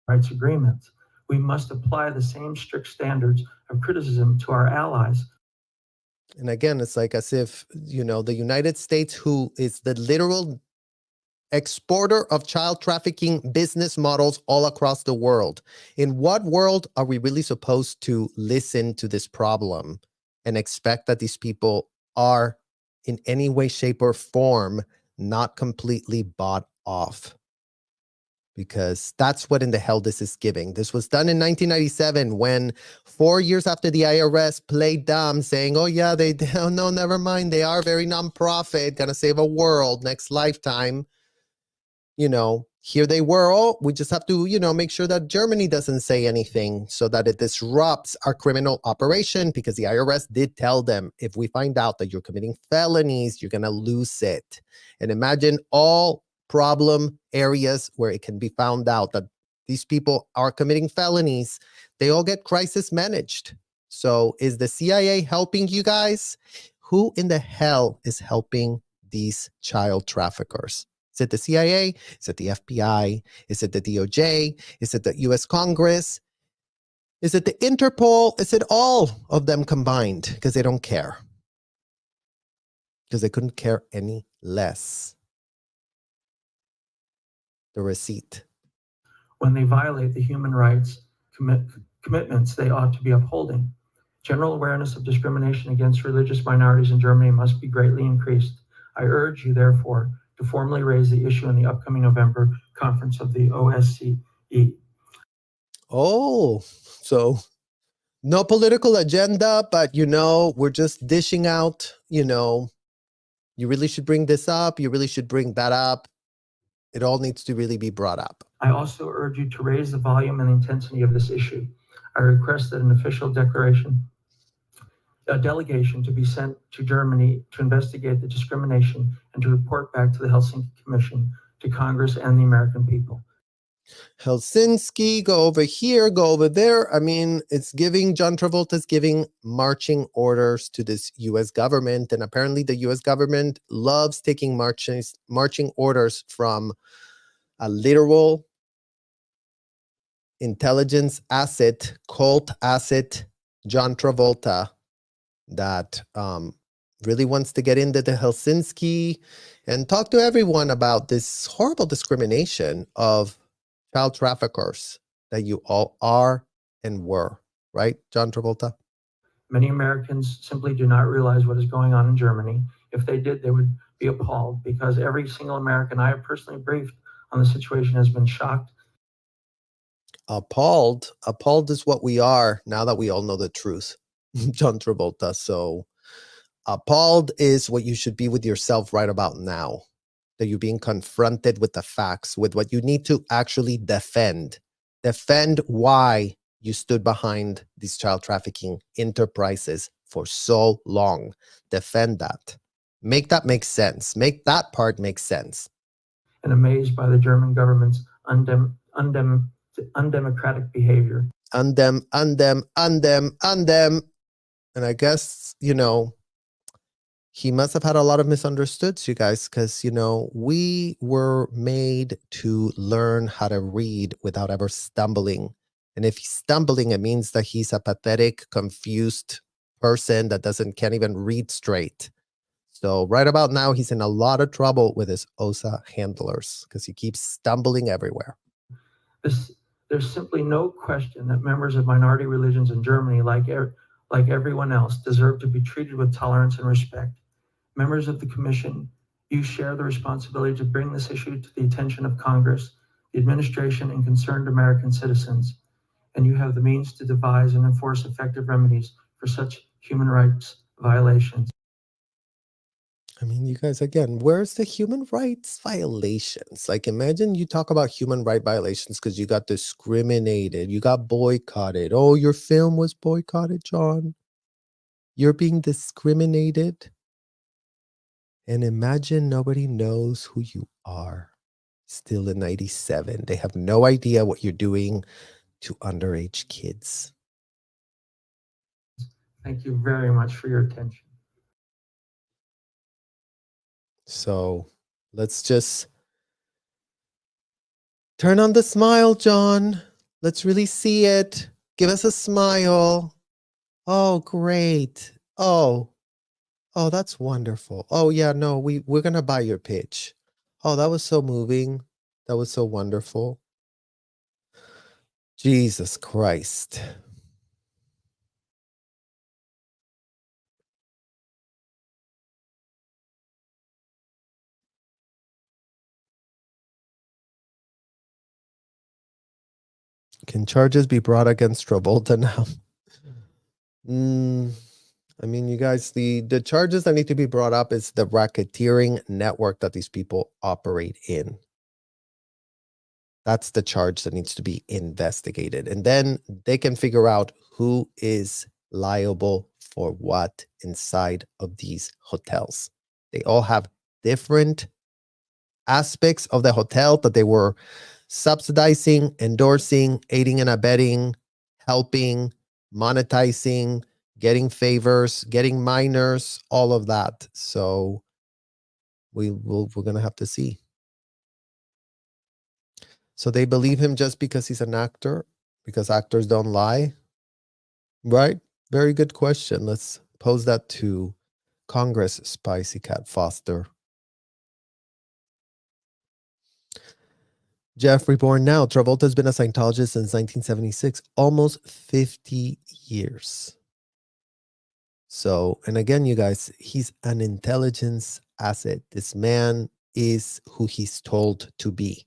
Speaker 2: Rights agreements. We must apply the same strict standards of criticism to our allies.
Speaker 1: And again, it's like as if, the United States, who is the literal exporter of child trafficking business models all across the world. In what world are we really supposed to listen to this problem and expect that these people are in any way, shape, or form not completely bought off? Because that's what in the hell this is giving. This was done in 1997 when 4 years after the IRS played dumb saying, oh yeah, oh no, never mind. They are very nonprofit, gonna save a world next lifetime. Here they were, oh, we just have to, make sure that Germany doesn't say anything so that it disrupts our criminal operation, because the IRS did tell them, if we find out that you're committing felonies, you're going to lose it. And imagine all problem areas where it can be found out that these people are committing felonies, they all get crisis managed. So is the CIA helping you guys? Who in the hell is helping these child traffickers? Is it the CIA? Is it the FBI? Is it the DOJ? Is it the US Congress? Is it the Interpol? Is it all of them combined? Because they don't care. Because they couldn't care any less. The receipt.
Speaker 2: When they violate the human rights commitments they ought to be upholding. General awareness of discrimination against religious minorities in Germany must be greatly increased. I urge you, therefore, to formally raise the issue in the upcoming November conference of the OSCE.
Speaker 1: Oh, so no political agenda, but we're just dishing out, you really should bring this up. You really should bring that up. It all needs to really be brought up.
Speaker 2: I also urge you to raise the volume and intensity of this issue. I request that an official declaration, a delegation to be sent to Germany to investigate the discrimination and to report back to the Helsinki Commission, to Congress and the American people.
Speaker 1: Helsinki, go over here, go over there. I mean, John Travolta's giving marching orders to this US government. And apparently the US government loves taking marching orders from a literal intelligence asset, cult asset, John Travolta, that really wants to get into the Helsinki and talk to everyone about this horrible discrimination of child traffickers that you all are and were, right, John Travolta?
Speaker 2: Many Americans simply do not realize what is going on in Germany. If they did, they would be appalled, because every single American I have personally briefed on the situation has been shocked.
Speaker 1: Appalled is what we are now that we all know the truth, John Travolta. So appalled is what you should be with yourself right about now, that you're being confronted with the facts, with what you need to actually defend why you stood behind these child trafficking enterprises for so long. Defend that. Make that make sense. Make that part make sense.
Speaker 2: And amazed by the German government's undemocratic behavior.
Speaker 1: Undem. And I guess, he must have had a lot of misunderstoods, you guys, because, we were made to learn how to read without ever stumbling. And if he's stumbling, it means that he's a pathetic, confused person that can't even read straight. So right about now, he's in a lot of trouble with his OSA handlers because he keeps stumbling everywhere.
Speaker 2: There's simply no question that members of minority religions in Germany, like everyone else, deserve to be treated with tolerance and respect. Members of the Commission, you share the responsibility to bring this issue to the attention of Congress, the administration, and concerned American citizens, and you have the means to devise and enforce effective remedies for such human rights violations.
Speaker 1: I mean, you guys, again, where's the human rights violations? Like, imagine you talk about human rights violations because you got discriminated, you got boycotted. Oh, your film was boycotted, John. You're being discriminated. And imagine nobody knows who you are. Still in 97. They have no idea what you're doing to underage kids.
Speaker 2: Thank you very much for your attention.
Speaker 1: So let's just turn on the smile, John. Let's really see it. Give us a smile. Oh, great. Oh, that's wonderful. Oh, yeah, no, we're going to buy your pitch. Oh, that was so moving. That was so wonderful. Jesus Christ. Can charges be brought against Travolta now? I mean, you guys, the charges that need to be brought up is the racketeering network that these people operate in. That's the charge that needs to be investigated. And then they can figure out who is liable for what inside of these hotels. They all have different aspects of the hotel that they were subsidizing, endorsing, aiding and abetting, helping, monetizing, getting favors, getting minors, all of that. So we're going to have to see. So they believe him just because he's an actor, because actors don't lie, right? Very good question. Let's pose that to Congress, Spicy Cat Foster. Jeffrey Born now. Travolta's been a Scientologist since 1976, almost 50 years. So, and again, you guys, he's an intelligence asset. This man is who he's told to be.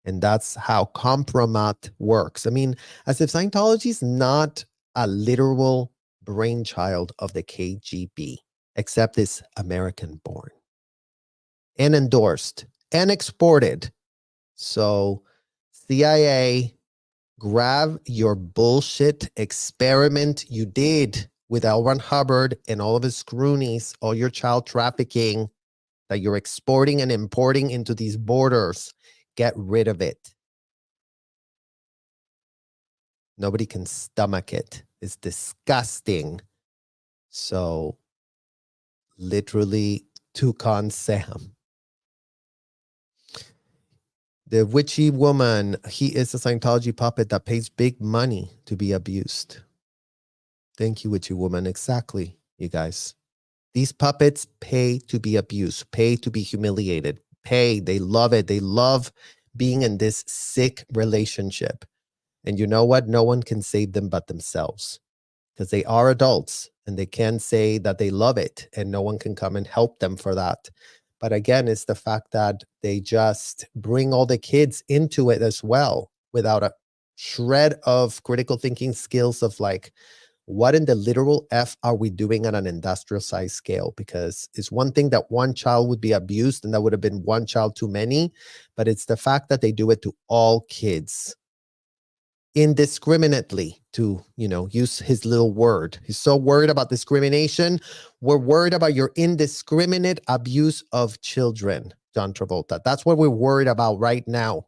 Speaker 1: And that's how compromat works. I mean, as if Scientology is not a literal brainchild of the KGB, except it's American born and endorsed and exported. So, CIA, grab your bullshit experiment you did with L. Ron Hubbard and all of his cronies, all your child trafficking that you're exporting and importing into these borders. Get rid of it. Nobody can stomach it. It's disgusting. So, literally, Toucan Sam. The witchy woman, he is a Scientology puppet that pays big money to be abused. Thank you, witchy woman. Exactly, you guys. These puppets pay to be abused, pay to be humiliated, pay. They love it. They love being in this sick relationship. And you know what? No one can save them but themselves, because they are adults and they can say that they love it and no one can come and help them for that. But again, it's the fact that they just bring all the kids into it as well without a shred of critical thinking skills of like, what in the literal F are we doing on an industrial size scale? Because it's one thing that one child would be abused and that would have been one child too many, but it's the fact that they do it to all kids indiscriminately, to use his little word. He's so worried about discrimination. We're worried about your indiscriminate abuse of children, John Travolta. That's what we're worried about right now.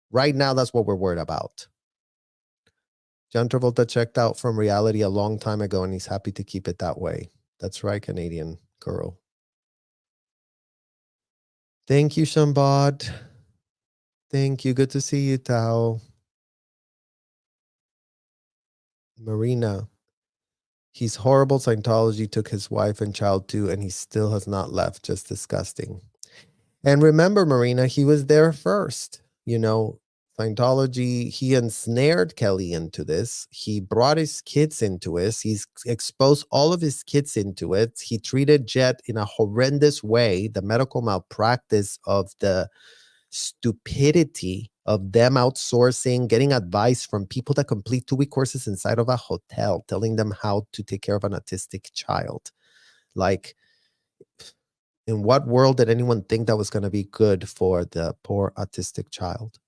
Speaker 1: Right now, that's what we're worried about. John Travolta checked out from reality a long time ago, and he's happy to keep it that way. That's right, Canadian girl. Thank you, Shambad. Thank you. Good to see you, Tao. Marina. He's horrible. Scientology took his wife and child too, and he still has not left. Just disgusting. And remember, Marina, he was there first. Scientology, he ensnared Kelly into this. He brought his kids into it. He's exposed all of his kids into it. He treated Jet in a horrendous way. The medical malpractice of the stupidity of them outsourcing, getting advice from people that complete 2-week courses inside of a hotel, telling them how to take care of an autistic child. Like, in what world did anyone think that was going to be good for the poor autistic child?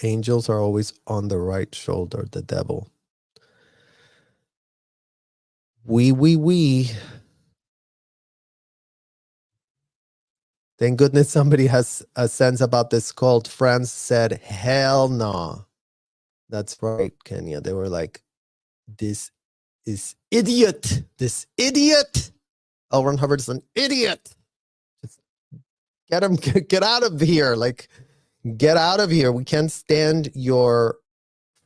Speaker 1: Angels are always on the right shoulder, the devil. We. Thank goodness somebody has a sense about this cult. France said, hell no. That's right, Kenya. They were like, this is idiot. This idiot. L. Ron Hubbard is an idiot. Just get him, get out of here. Like, get out of here. We can't stand your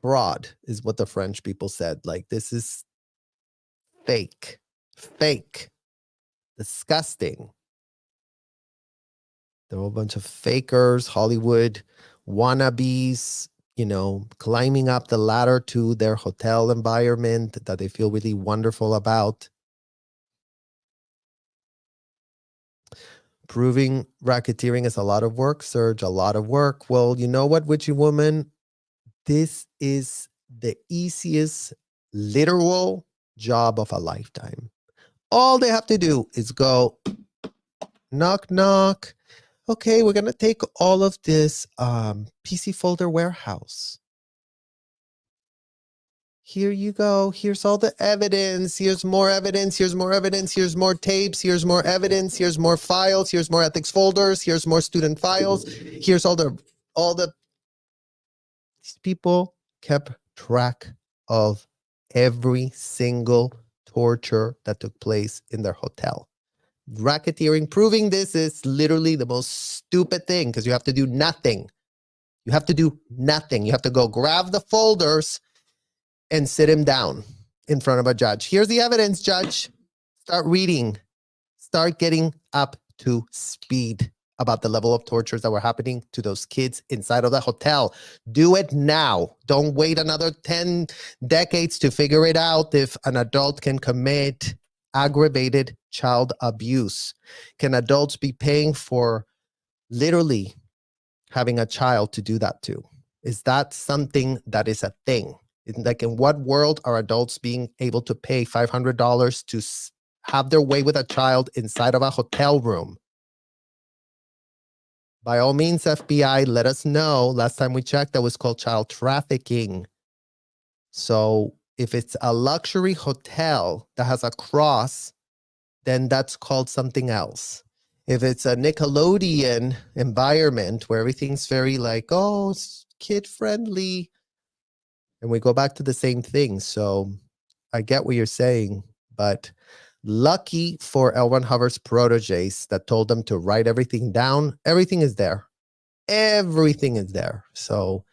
Speaker 1: fraud, is what the French people said. Like, this is fake. Fake. Disgusting. There were a bunch of fakers, Hollywood wannabes, climbing up the ladder to their hotel environment that they feel really wonderful about. Proving racketeering is a lot of work, Serge, a lot of work. Well, you know what, witchy woman? This is the easiest literal job of a lifetime. All they have to do is go knock, knock. Okay, we're going to take all of this PC folder warehouse. Here you go. Here's all the evidence. Here's more evidence. Here's more evidence. Here's more tapes. Here's more evidence. Here's more files. Here's more ethics folders. Here's more student files. Here's all the these people kept track of every single torture that took place in their hotel. Racketeering, proving this is literally the most stupid thing because you have to do nothing. You have to do nothing. You have to go grab the folders and sit him down in front of a judge. Here's the evidence, judge. Start reading. Start getting up to speed about the level of tortures that were happening to those kids inside of the hotel. Do it now. Don't wait another 10 decades to figure it out if an adult can commit aggravated child abuse. Can adults be paying for literally having a child to do that to? Is that something that is a thing? Like, in what world are adults being able to pay $500 to have their way with a child inside of a hotel room? By all means, FBI, let us know. Last time we checked, that was called child trafficking. So if it's a luxury hotel that has a cross, then that's called something else. If it's a Nickelodeon environment where everything's very like, oh, it's kid friendly, and we go back to the same thing. So I get what you're saying, but lucky for L. Ron Hubbard's proteges that told them to write everything down. Everything is there. Everything is there. So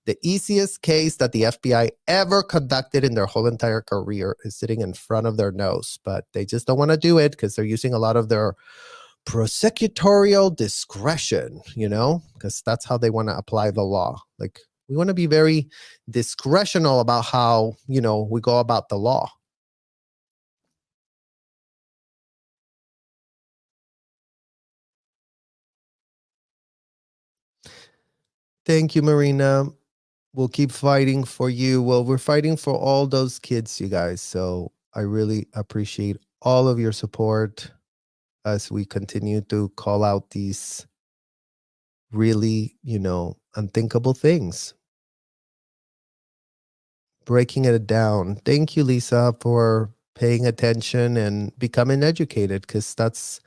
Speaker 1: the easiest case that the FBI ever conducted in their whole entire career is sitting in front of their nose, but they just don't want to do it because they're using a lot of their prosecutorial discretion, because that's how they want to apply the law. Like, we want to be very discretional about how, we go about the law. Thank you, Marina. We'll keep fighting for you. Well, we're fighting for all those kids, you guys. So I really appreciate all of your support as we continue to call out these really, unthinkable things. Breaking it down. Thank you, Lisa, for paying attention and becoming educated, because that's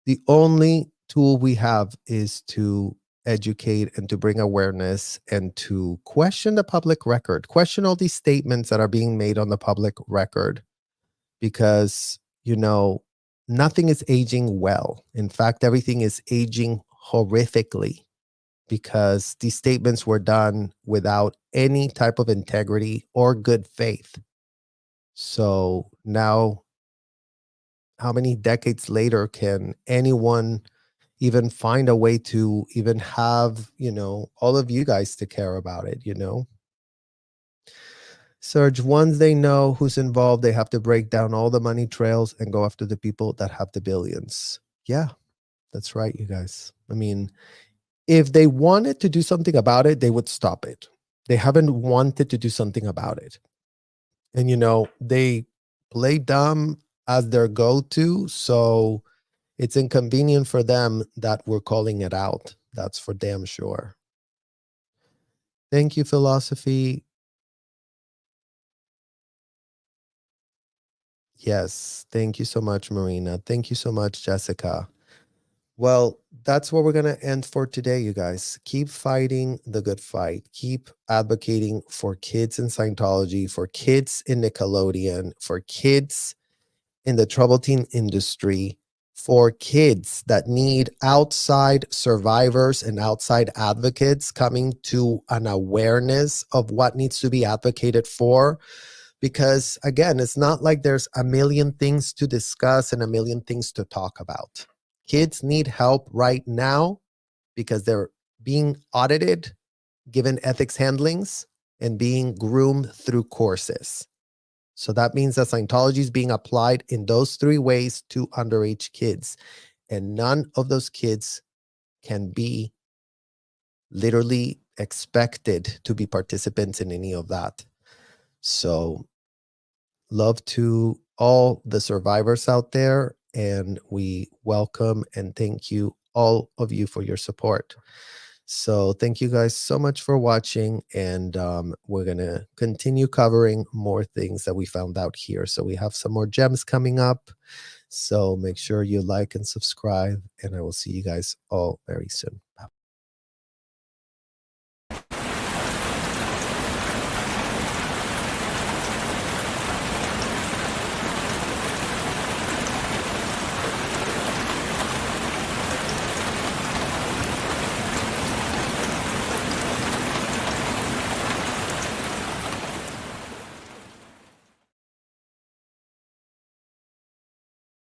Speaker 1: the only tool we have, is to educate and to bring awareness and to question the public record, question all these statements that are being made on the public record, because, nothing is aging well. In fact, everything is aging horrifically, because these statements were done without any type of integrity or good faith. So now, how many decades later can anyone even find a way to even have, all of you guys to care about it, Serge, once they know who's involved, they have to break down all the money trails and go after the people that have the billions. Yeah, that's right, you guys. I mean, if they wanted to do something about it, they would stop it. They haven't wanted to do something about it. And, they play dumb as their go-to. So it's inconvenient for them that we're calling it out. That's for damn sure. Thank you, Philosophy. Yes. Thank you so much, Marina. Thank you so much, Jessica. Well, that's what we're going to end for today, you guys. Keep fighting the good fight. Keep advocating for kids in Scientology, for kids in Nickelodeon, for kids in the trouble teen industry, for kids that need outside survivors and outside advocates coming to an awareness of what needs to be advocated for. Because again, it's not like there's a million things to discuss and a million things to talk about. Kids need help right now because they're being audited, given ethics handlings, and being groomed through courses. So that means that Scientology is being applied in those three ways to underage kids. And none of those kids can be literally expected to be participants in any of that. So love to all the survivors out there, and we welcome and thank you, all of you, for your support. So thank you guys so much for watching, and we're going to continue covering more things that we found out here. So we have some more gems coming up. So make sure you like and subscribe, and I will see you guys all very soon.